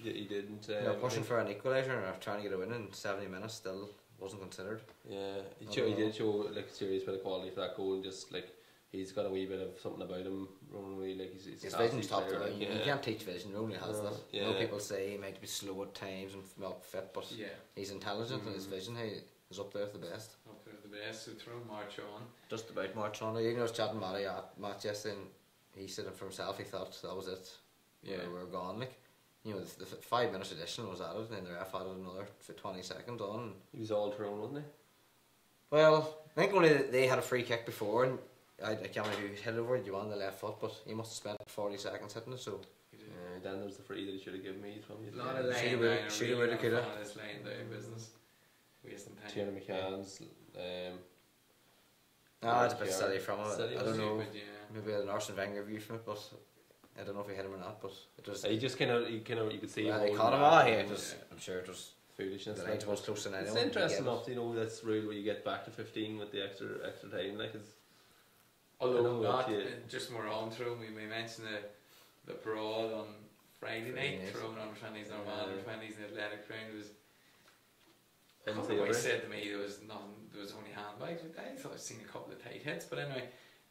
he didn't. Pushing for an equaliser or trying to get a win in 70 minutes still wasn't considered. Yeah, he did show like a serious bit of quality for that goal, and just like he's got a wee bit of something about him. Ronan, like his vision's top to line. You can't teach vision. Ronan has that. Yeah. People say he might be slow at times and not fit, but he's intelligent and his vision is up there with the best. Up there with the best. So throw march on. Just about march on. I was chatting Matt yesterday, and he said it for himself. He thought that was it. Yeah, we were gone. Like, the 5 minutes addition was added, and then the ref added another for 20 seconds on. He was all Tyrone, wasn't he? Well, I think only they had a free kick before, and I can't remember who hit it over. You on the left foot, but he must have spent 40 seconds hitting it. So then there was the free that he should have given me from you. A lot of laying down. Should have really laying down business. Wasting time. Tiernan McCann's. It's a bit silly from him. I don't know. Stupid, Maybe an Arsene Wenger view from it, but I don't know if he hit him or not. But it was. He just kind of you could see. Well, he caught him. It was. I'm sure it was foolishness. The line was close to 9. It's interesting enough, that's rule where you get back to 15 with the extra time. Like it's. Although not, just more on Tyrone, we may mention the brawl on Friday night. Tyrone on Trinity Normal and Trinity in the Athletic Ground was. He said to me there was only handbags. I thought I'd seen a couple of tight hits, but anyway,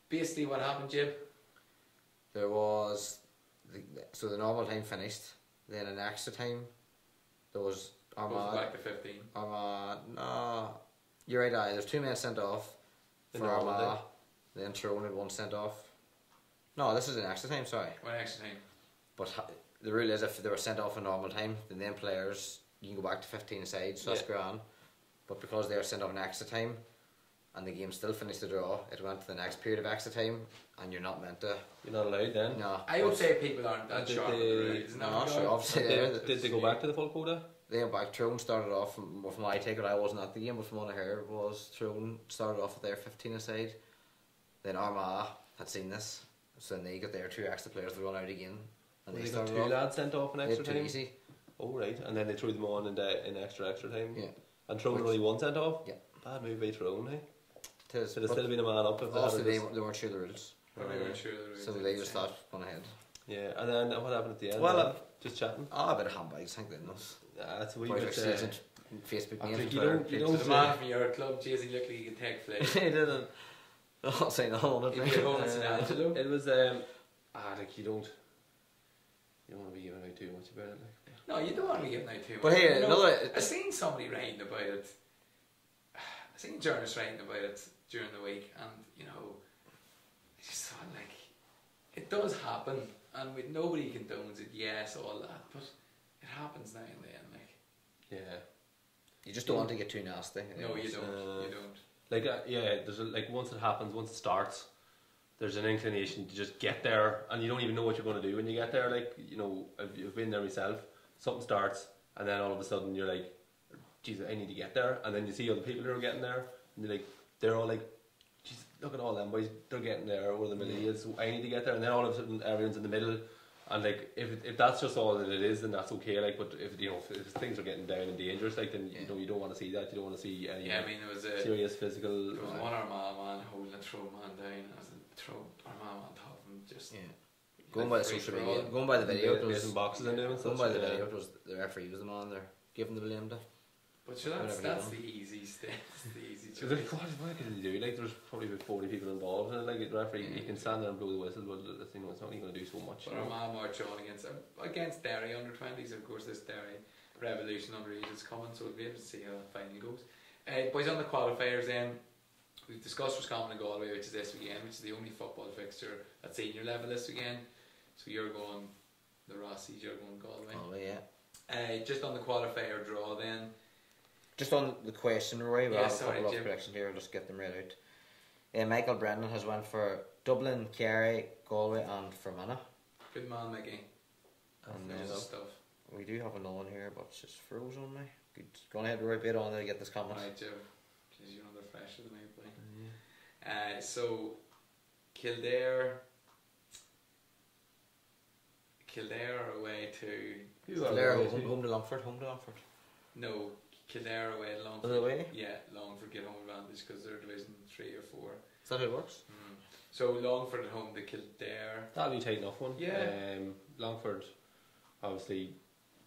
basically what happened, Jib? There was the normal time finished. Then in extra time, there was Armagh. Back to 15. Armagh, no, you're right. There's 2 men sent off for Armagh. Then Tyrone had 1 sent off. No, this is an extra time. Sorry. One extra time. But the rule is if they were sent off in normal time, then players you can go back to 15 aside, so that's grand. But because they were sent off in extra time, and the game still finished the draw, it went to the next period of extra time, and you're not meant to. You're not allowed then. No, I would say people aren't that sharp with the rules. No, sure, obviously. Did they go back to the full quota? They went back. Tyrone started off, from my take it, I wasn't at the game, but from what I heard was Tyrone started off with their 15 aside. Then Armagh had seen this, so then they got their 2 extra players to run out again. And they got 2 lads sent off in extra time? Easy. Oh right, and then they threw them on in extra time? Yeah. And Tyrone only 1 sent off? Yeah. Bad move by Tyrone, hey? Should have still been a man up if they weren't sure the rules. Probably weren't sure the rules. So they just thought, gone ahead. Yeah, and then what happened at the end? Well, just chatting? A bit of handbags, I think they know. That's a wee bit... Facebook I names think and you Twitter. don't So the man from your club, Jason, looked like he could take flight. He didn't. I'm not saying all of He'd it. be at home in St. Angelo. It was like you don't want to be giving away too much about it, like. No, you don't want to be giving out too much. But hey, I seen somebody writing about it. I seen journalists writing about it during the week, and I just thought like it does happen, and nobody condones it. Yes, all that, but it happens now and then. Like, yeah, you just don't want to get too nasty. No, you don't. You don't. Like there's once it happens, once it starts, there's an inclination to just get there, and you don't even know what you're going to do when you get there. Like I've been there myself. Something starts, and then all of a sudden you're like, "Jesus, I need to get there." And then you see other people who are getting there, and they're all like, "Jesus, look at all them boys, they're getting there over the middle is. I need to get there." And then all of a sudden everyone's in the middle, and like if that's just all that it is, then that's okay. Like, but if things are getting down and dangerous, like then you don't want to see that. You don't want to see any I mean, there was a serious physical. There was one Armagh man holding a throw man down, and throw Armagh on top of him just. Yeah. Going by the social media, going by the video, it was boxes in there and going by the video, it was the referee was the man there, giving the blame to. But sure, that's the easy step. That's the easy choice. What can you do? Like, there's probably about 40 people involved, and like the referee, he can stand there and blow the whistle, but it's not even going to do so much. But Armagh march on against Derry under 20s. Of course, this Derry revolution underage is coming, so we'll be able to see how the final goes. Boys, on the qualifiers, then we've discussed Roscommon and Galway, which is this weekend, which is the only football fixture at senior level this weekend. So you're going the Rossies, you're going Galway. Galway, yeah. Just on the qualifier draw, then. Just on the question, Roy, we have a couple of Jim. predictions here. I'll just get them read out. Michael Brennan has went for Dublin, Kerry, Galway, and Fermanagh. Good man, Mickey. And stuff. we do have another one here, but it's just froze on me. Good. Go on ahead, Roy, bit on there to get this comment. Right, Jim. Because you're under fresher than me, boy. So Kildare are away to. Kildare home to Longford. No, Kildare away to Longford. Are they away? Yeah, Longford get home advantage because they're Division 3 or 4. Is that how it works? So Longford at home to Kildare. That'll be a tight enough one. Yeah. Longford, obviously,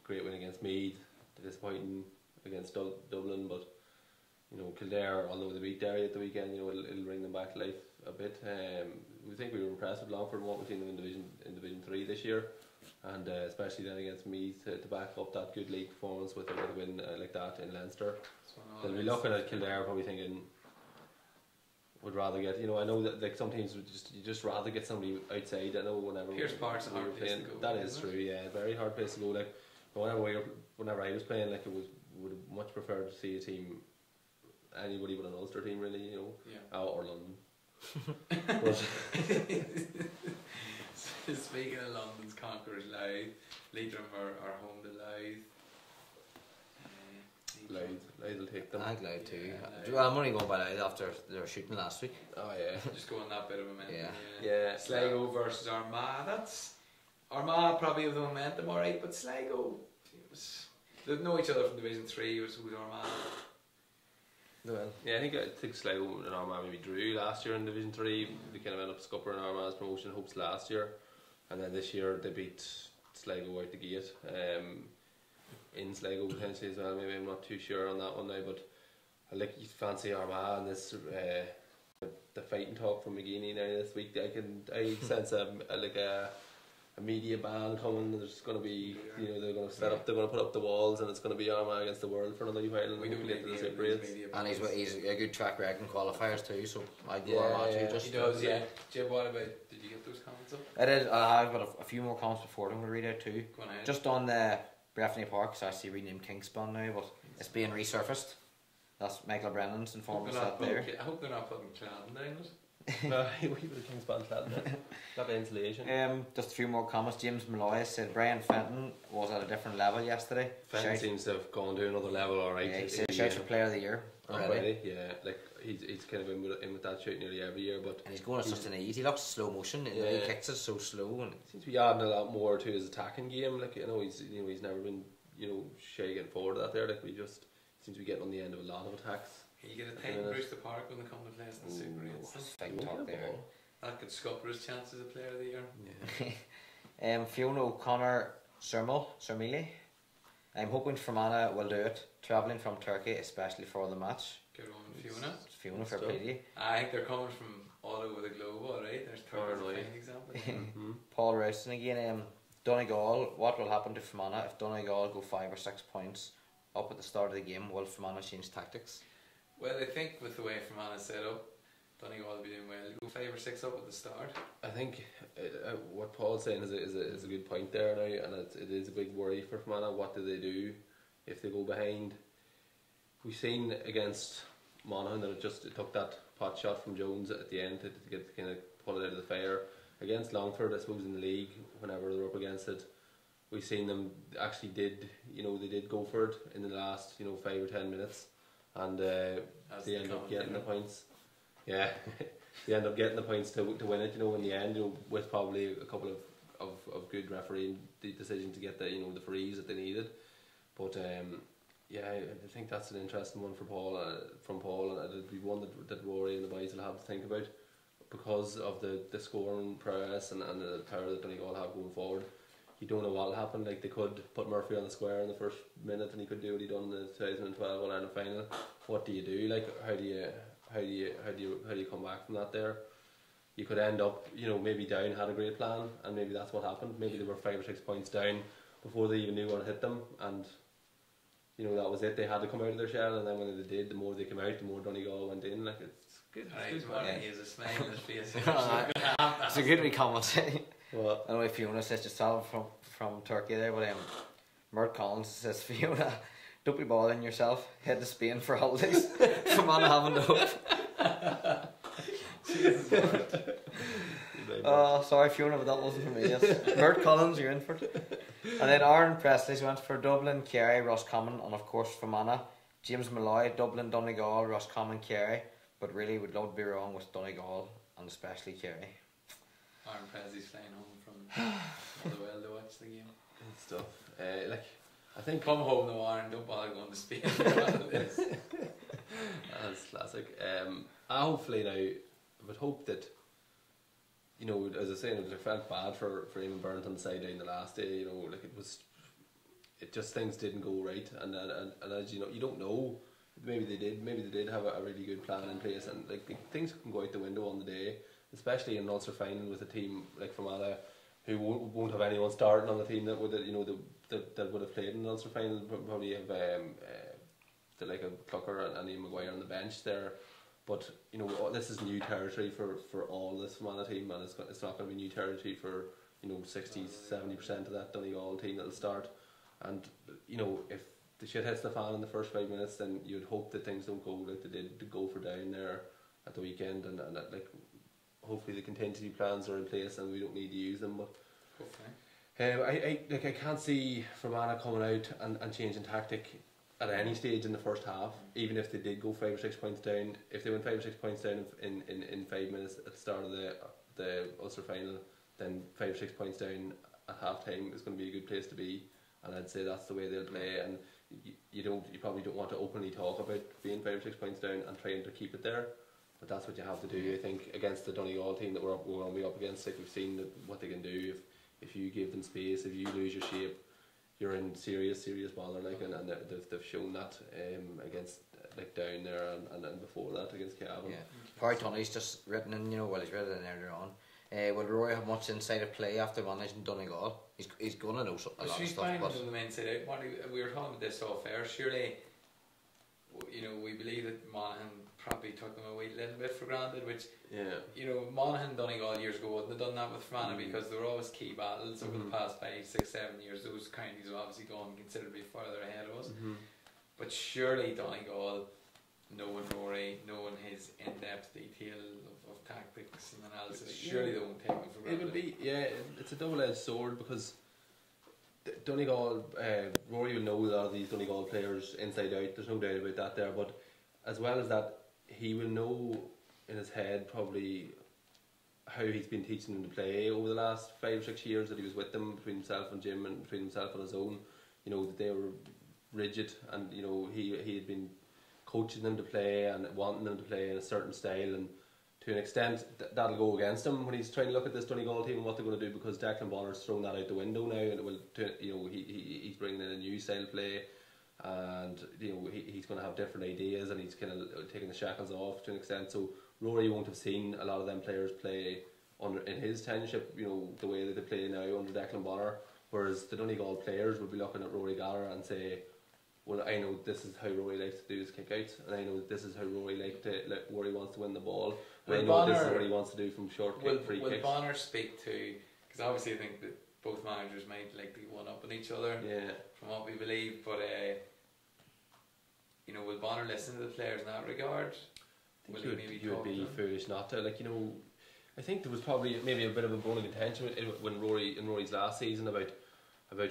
great win against Meath. Disappointing against Dublin, but Kildare, although they beat Derry at the weekend, it'll bring them back to life a bit. We think we were impressed with Longford, what we've seen them in Division 3 this year, and especially then against Meath to back up that good league performance with a win like that in Leinster. They'll be looking at Kildare probably thinking, would rather get, I know that like sometimes you just rather get somebody outside. I know whenever Pierce Park's a hard place to go. That is true, yeah, very hard place to go. Like whenever I was playing, like would have much preferred to see a team, anybody but an Ulster team really, or London. Speaking of London's conquerors, Louth, Leitrim are home to Louth. Louth will take them. I think Louth too. Yeah, I'm only going by Louth after they were shooting last week. Oh yeah. Just going that bit of momentum. Yeah. Sligo versus Armagh. That's Armagh probably with the momentum, alright, but Sligo, they know each other from Division 3. Who's Armagh? Well, yeah, I think Sligo and Armagh maybe drew last year in Division 3. They kind of ended up scuppering Armagh's promotion hopes last year, and then this year they beat Sligo out the gate. In Sligo potentially as well. Maybe I'm not too sure on that one now, but I like you fancy Armagh and this the fighting talk from McGeaney now this week. I sense a media ban coming. There's going to be they're going to set up, they're going to put up the walls, and it's going to be Armagh against the world for another while. And we don't need the Super 8s. And he's a good track record in qualifiers too, so I go Armagh too. Just he does, yeah. Jim, what about? Did you get those comments up? I did. I've got a few more comments before I'm going to read out too. Go on ahead. Just on the Breffni Park is actually renamed Kingspan now, but it's being resurfaced. That's Michael Brennan's informed us that there. I hope they're not putting cladding down it. We would have Kingspan cladding. Got insulation. Just a few more comments. James Malloy said Brian Fenton was at a different level yesterday. Fenton seems to have gone to another level, alright. Yeah, he said shouts for Player of the Year already. Yeah, like he's kind of in with that shout nearly every year, but and he's going at such an ease. He looks slow motion. And he kicks it so slow, and seems to be adding a lot more to his attacking game. Like he's never been shy getting forward that there. Like we just seems to be getting on the end of a lot of attacks. You get a tight Bruce the Park when they come to play us in the Super 8s. Big talk there. That could scupper his chances of Player of the Year. Yeah. Fiona O'Connor Sermili. I'm hoping Fermanagh will do it, travelling from Turkey, especially for the match. Good one, Fiona. Fiona for play. I think they're coming from all over the globe, alright. There's Turkey, for example. Paul Rowson again. Donegal, what will happen to Fermanagh if Donegal go 5 or 6 points up at the start of the game? Will Fermanagh change tactics? Well, I think with the way Fermanagh set up, Donegal will be doing well. Go 5 or 6 up at the start. I think what Paul's saying is a good point there now, and it is a big worry for Fermanagh. What do they do if they go behind? We've seen against Monaghan that it took that pot shot from Jones at the end to get kind of pull it out of the fire. Against Longford, I suppose in the league, whenever they're up against it, we've seen them actually they did go for it in the last 5 or 10 minutes. And they end up getting the points. Yeah, they end up getting the points to win it. In the end, with probably a couple of good refereeing decisions to get the frees that they needed. But I think that's an interesting one for Paul. From Paul, and it'll be one that Rory and the boys will have to think about because of the scoring prowess and the power that Donegal have going forward. You don't know what'll happen. Like they could put Murphy on the square in the first minute, and he could do what he done in the 2012 All-Ireland final. What do you do? Like how do you come back from that? There, you could end up maybe down, had a great plan, and maybe that's what happened. Maybe they were 5 or 6 points down before they even knew what hit them, and that was it. They had to come out of their shell, and then when they did, the more they came out, the more Donegal went in. Like it's good. He has a smile on his face. It's a good wee comment. Well, I don't know if Fiona says yourself from Turkey there, but Mert Collins says, Fiona, don't be bothering yourself, head to Spain for holidays. Come on, having to hope. Sorry Fiona, but that wasn't for me. Yes. Mert Collins, you're in for it. And then Aaron Presley's went for Dublin, Kerry, Roscommon, and of course Fermanagh. James Malloy, Dublin, Donegal, Roscommon, Kerry, but really would love to be wrong with Donegal and especially Kerry. Aaron Presley's flying home from Motherwell to watch the game. Good stuff. I think come home though, Aaron. Don't bother going to Spain. That's classic. Hopefully now, I would hope that as I was saying, it felt bad for Eamon Byrne on the side down the last day. It just things didn't go right, and as you don't know. Maybe they did have a really good plan in place, and things can go out the window on the day. Especially in an Ulster final with a team like Fermanagh, who won't have anyone starting on the team that would that would have played in the Ulster final. Probably have like a Clucker and Ian Maguire on the bench there. But this is new territory for all this Fermanagh team, and it's not going to be new territory for 60-70% of that Donegal team that'll start. And if the shit hits the fan in the first 5 minutes, then you'd hope that things don't go like they did to go for down there at the weekend, and that hopefully the contingency plans are in place and we don't need to use them. But I can't see Fermanagh coming out and changing tactic at any stage in the first half. Even if they did go 5 or 6 points down, if they went 5 or 6 points down in 5 minutes at the start of the Ulster final, then 5 or 6 points down at half time is going to be a good place to be. And I'd say that's the way they'll play. And you probably don't want to openly talk about being 5 or 6 points down and trying to keep it there. But that's what you have to do, I think, against the Donegal team that we're going to be up against. Like we've seen what they can do if you give them space, if you lose your shape, you're in serious bother. And they've shown that against down there and before that against Cavan. Yeah, Parry Tunney's just written in, he's written in earlier on. Will Rory have much insight of play after managing Donegal? He's going to know a lot of stuff. She's fine on the main side out. We were talking about this off air. Surely, we believe that Monaghan probably took them a wee little bit for granted, which, Yeah. you know, Monaghan Donegal years ago wouldn't have done that with Fermanagh because there were always key battles over the past 5, 6, 7 years. Those counties have obviously gone considerably further ahead of us. But surely Donegal, knowing Rory, knowing his in-depth detail of tactics and analysis, surely they won't take them for granted. It would be, it's a double-edged sword because Donegal, Rory will know a lot of these Donegal players inside out, there's no doubt about that there, but as well as that, he will know in his head probably how he's been teaching them to play over the last 5 or 6 years that he was with them, between himself and Jim and between himself and his own, you know, that they were rigid, and you know he had been coaching them to play and wanting them to play in a certain style, and to an extent that'll go against him when he's trying to look at this Donegal team and what they're going to do, because Declan Bonner's thrown that out the window now, and it will, you know, he's bringing in a new style of play, and you know he's going to have different ideas, and he's kind of taking the shackles off to an extent. So Rory won't have seen a lot of them players play under in his tenureship, you know, the way that they play now under Declan Bonner, whereas the Donegal players would be looking at Rory Gallagher and say, well, I know this is how Rory likes to do his kick-outs, and I know this is how Rory where he wants to win the ball, and I know this is what he wants to do from short kick, free kicks. Will Bonner speak to, because obviously I think that both managers might like to one up on each other, from what we believe, but you know, will Bonner listen to the players in that regard? Will he maybe you would be foolish not to, like, you know, I think there was probably maybe a bit of a bone of contention when Rory's last season about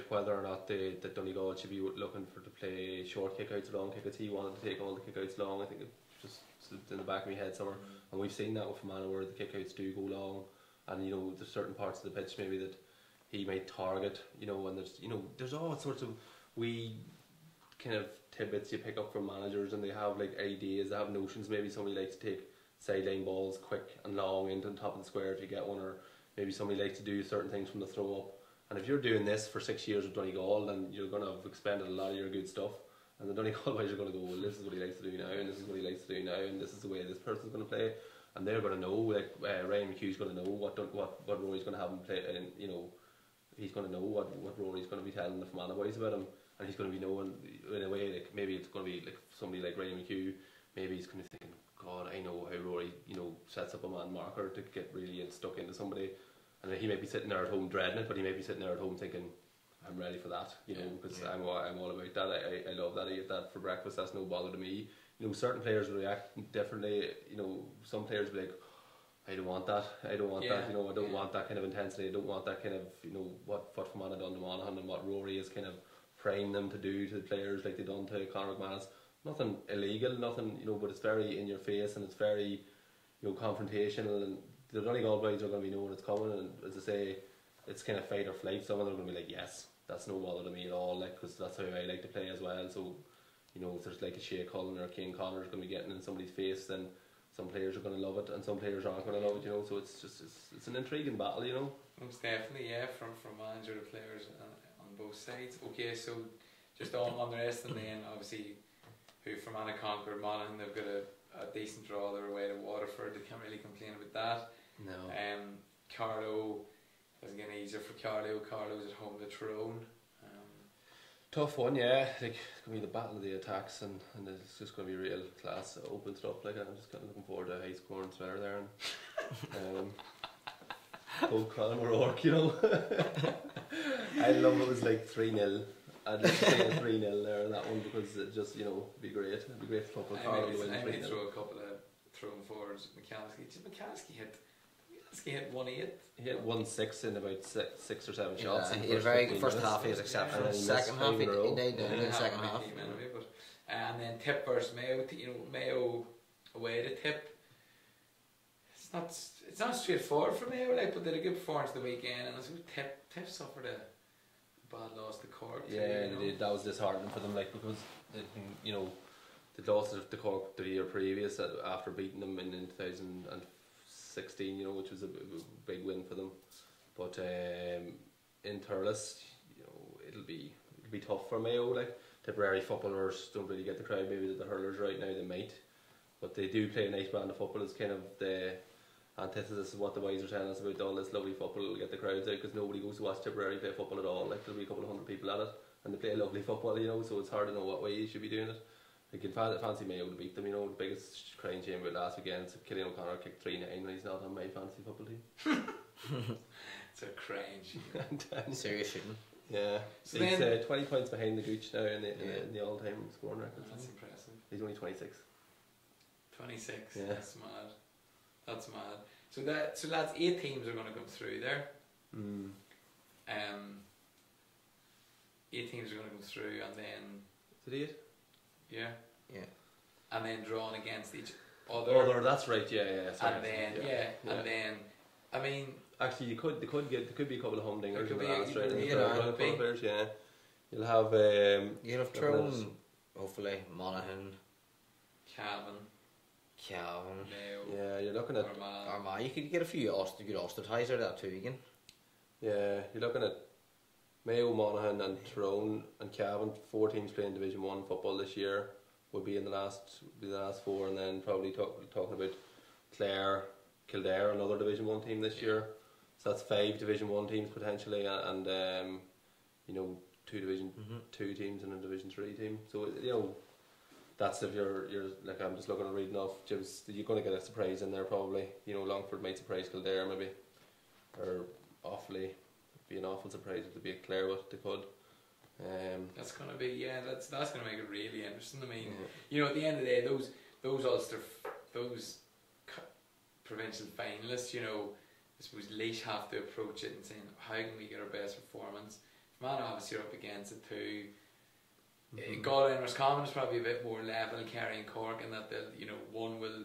whether or not that Donegal should be looking to play short kickouts or long kickouts. He wanted to take all the kickouts long. I think it just slipped in the back of my head somewhere. And we've seen that with Fermanagh where the kickouts do go long, and you know there's certain parts of the pitch maybe that he might target. You know, and there's all sorts of wee kind of tidbits you pick up from managers, and they have like ideas, they have notions. Maybe somebody likes to take sideline balls quick and long into the top of the square if you get one, or maybe somebody likes to do certain things from the throw up. And if you're doing this for 6 years with Donegal, then you're going to have expended a lot of your good stuff. And the Donegal boys are going to go, well, this is what he likes to do now, and this is what he likes to do now, and this is the way this person's going to play. And they're going to know, like Ryan McHugh's going to know what Rory's going to have him play, and you know, he's going to know what Rory's going to be telling the Fermanagh boys about him, and he's going to be knowing in a way, like maybe it's going to be like somebody like Ryan McHugh, maybe he's going to be thinking, God, I know how Rory, you know, sets up a man marker to get really stuck into somebody. And he might be sitting there at home dreading it, but he might be sitting there at home thinking, I'm ready for that, you know, because I'm all about that. I love that. I eat that for breakfast. That's no bother to me. You know, certain players react differently. You know, some players will be like, I don't want that. I don't want that. You know, I don't want that kind of intensity. I don't want that kind of, you know, what Fermanagh done to Monaghan and what Rory has kind of primed them to do to the players like they done to Conor McManus. Nothing illegal, nothing, you know, but it's very in your face and it's very, you know, confrontational, and the Donegal boys are going to be knowing it's coming, and as I say, it's kind of fight or flight. Some of them are going to be like, yes, that's no bother to me at all, like, because that's how I like to play as well. So, you know, if there's like a Shea Cullen or a Kane Connor's going to be getting in somebody's face, then some players are going to love it and some players aren't going to love it, you know. So it's just it's an intriguing battle, you know. Most definitely, yeah, from manager to players on both sides. Okay, so just on the rest, and then obviously who Fermanagh conquered Monaghan, they've got a decent draw their way to Waterford. They can't really complain about that. No. Carlow doesn't get any easier for Carlow. Carlow's at home to Tyrone. Tough one, yeah. Like, it's going to be the battle of the attacks, and it's just going to be real class, open stuff. Like, I'm just kind of looking forward to a high scoring sweater there. And Old Colin O'Rourke, you know. I'd love it was like 3-0. I'd like to say a 3-0 there in that one, because it just, you know, it'd be great. It'd be great for football. I might throw a couple of thrown forwards. McCaskey hit 1-8. He hit 1-6 in about 6 or 7 shots. He had very first half. He was exceptional. Second half, he died down in the second half. And then Tip versus Mayo. You know, Mayo away to Tip. It's not straightforward for Mayo, like, but they had a good performance the weekend, and I suppose Tip suffered a bad loss to Cork. Yeah, that was disheartening for them, like, because you know, they lost to Cork the year previous after beating them in 2016, you know, which was a big win for them. But in Thurles, you know, it'll be tough for Mayo. Like, Tipperary footballers don't really get the crowd maybe that the hurlers right now they might, but they do play a nice brand of football. It's kind of the antithesis of what the boys are telling us about all this lovely football. It'll get the crowds out, because nobody goes to watch Tipperary play football at all. Like, there'll be a couple of hundred people at it, and they play lovely football, you know, so it's hard to know what way you should be doing it. Like you'd fancy Mayo to beat them, you know, the biggest crying shame about last weekend. So Killian O'Connor kicked 3-9 when he's not on my fantasy football team. It's a crying shame. Serious shooting. Yeah, So he's then, 20 points behind the Gooch now in the all-time scoring record. that's impressive. He's only 26. 26. Yeah. That's mad. That's mad. So lads, 8 teams are going to come through there. 8 teams are going to come through, and then Is it 8? yeah, Yeah. and then drawn against each other. That's right. Yeah. Sorry, And then I mean, actually, there could be a couple of humdingers There could in the be, last round. you in the know, third round could be. qualifiers, yeah. You'll have You'll have Tyrone, hopefully, Monaghan, Calvin, Mayo, Mayo, yeah, you're looking at Armagh. You could get a few good Ulster ties out of that too again. yeah, you're looking at Mayo, Monaghan, and Tyrone and Cavan. 4 teams playing Division 1 football this year. Would be in the last 4, and then probably talking about Clare, Kildare, another Division 1 team this year. So that's 5 Division 1 teams potentially, and you know, 2 Division 2 teams and a Division 3 team. So you know, that's if you're like, I'm just looking at reading off Jibs, you're going to get a surprise in there probably. You know, Longford might surprise Kildare maybe, or Offaly. It'd be an awful surprise if they beat Clare, but they could. That's going to be that's going to make it really interesting. I mean, you know, at the end of the day, those Ulster provincial finalists, you know, I suppose Laois have to approach it and saying, how can we get our best performance? Man, obviously you're up against it too. Galway and Roscommon is probably a bit more level, carrying Cork, and that they'll, you know, one will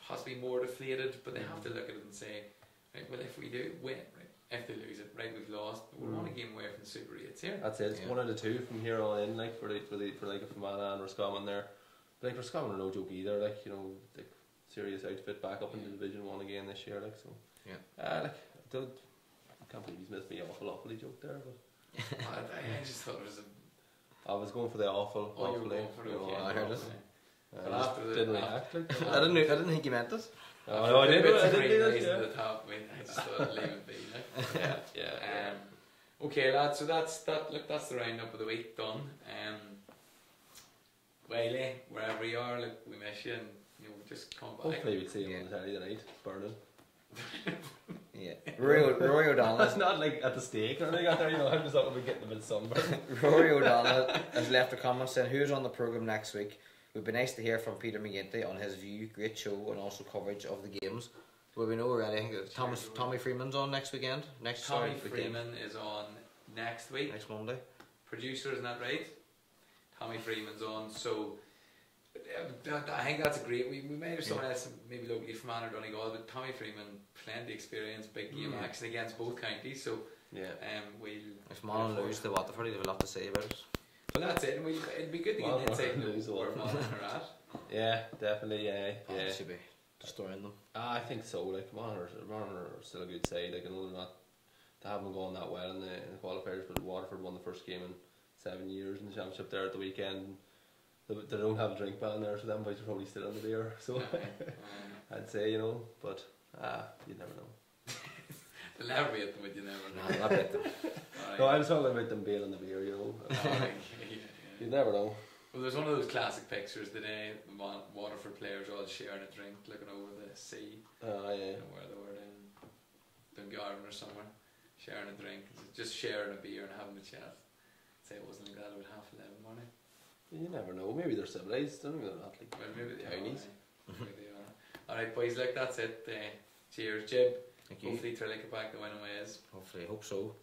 possibly more deflated, but they have to look at it and say, right, well, if we do win, right, if they lose it, right, we've lost, but we're 1 game away from the Super 8s here. That's it. It's 1 out of 2 from here on in, like for like a Fermanagh and Roscommon there. But like Roscommon are no joke either. Like, you know, like serious outfit back up into Division 1 again this year. Like, so like I can't believe he's missed me awfully joke there, but I just thought it was I was going for the awful. you were awfully. going for it, I heard it. But after the didn't react. Like, I didn't think you meant it. no, I did. I did. To the top, I just thought I'd leave it be. Like. Yeah. Okay, lads. So that's the roundup of the week done. Wiley, wherever you are, look, we miss you, and you know, just come by. Hopefully we'll see him on the telly tonight. Burning. Yeah. Rory O'Donnell. It's not like at the stake or anything out there, you know. I'm just talking about getting a bit sunburned. Rory O'Donnell has left a comment saying, who's on the programme next week? It would be nice to hear from Peter McGinty on his view, great show, and also coverage of the games. Well, we know already. I think Tommy Freeman's on next weekend. Tommy Freeman is on next week. Next Monday. Producer, isn't that right? Tommy Freeman's on. So I think that's a great. We might have someone else, maybe locally from Anna Donegal, but Tommy Freeman, plenty experience, big game action against both counties. So if Monaghan lose to Waterford, they'll have a lot to say about it. Well, that's it. And it'd be good to get an insight into where Monaghan are at. Yeah, definitely. Yeah. Should be destroying them. I think so. Like Monaghan are still a good side. Like, I know they haven't gone that well in the qualifiers, but Waterford won the first game in 7 years in the championship there at the weekend. They don't have a drink ban there, so them boys are probably still on the beer. So I'd say, you know, but you never know. They'll never be at them, but you never know. I'll bet them. Right. No, I was talking about them being on the beer, you know. You never know. Well, there's one of those classic pictures today, the Waterford players all sharing a drink, looking over the sea. Yeah. You know, where they were in Dungarvan or somewhere, sharing a drink, just sharing a beer and having a chat. I'd say it wasn't like that about 11:30 morning. You never know. Maybe they're civilised. I don't know. They're not like maybe they townies. Maybe they are. Alright, boys, look, that's it. Cheers, Jib. Thank you. Hopefully Trillick get back the winning ways. Hopefully, hope so.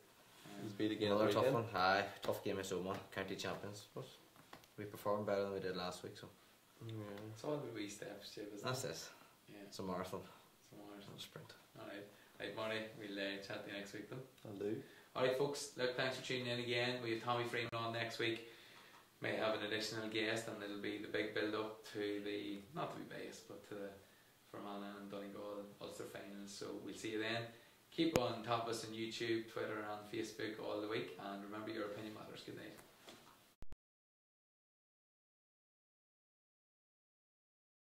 He's beat again. Another tough one. Aye, tough game in Soma, county champions. But we performed better than we did last week, so. It's all the wee steps, Jib, isn't That's it? it. Yeah. It's a marathon. It's Not a sprint. Alright. Right, Marty, we'll chat to you next week then. I'll do. Alright, folks, look, thanks for tuning in again. We have Tommy Freeman on next week. May have an additional guest, and it'll be the big build up to the, not to be biased, but to the Fermanagh and Donegal Ulster finals. So we'll see you then. Keep on top of us on YouTube, Twitter and Facebook all the week, and remember, your opinion matters. Good night.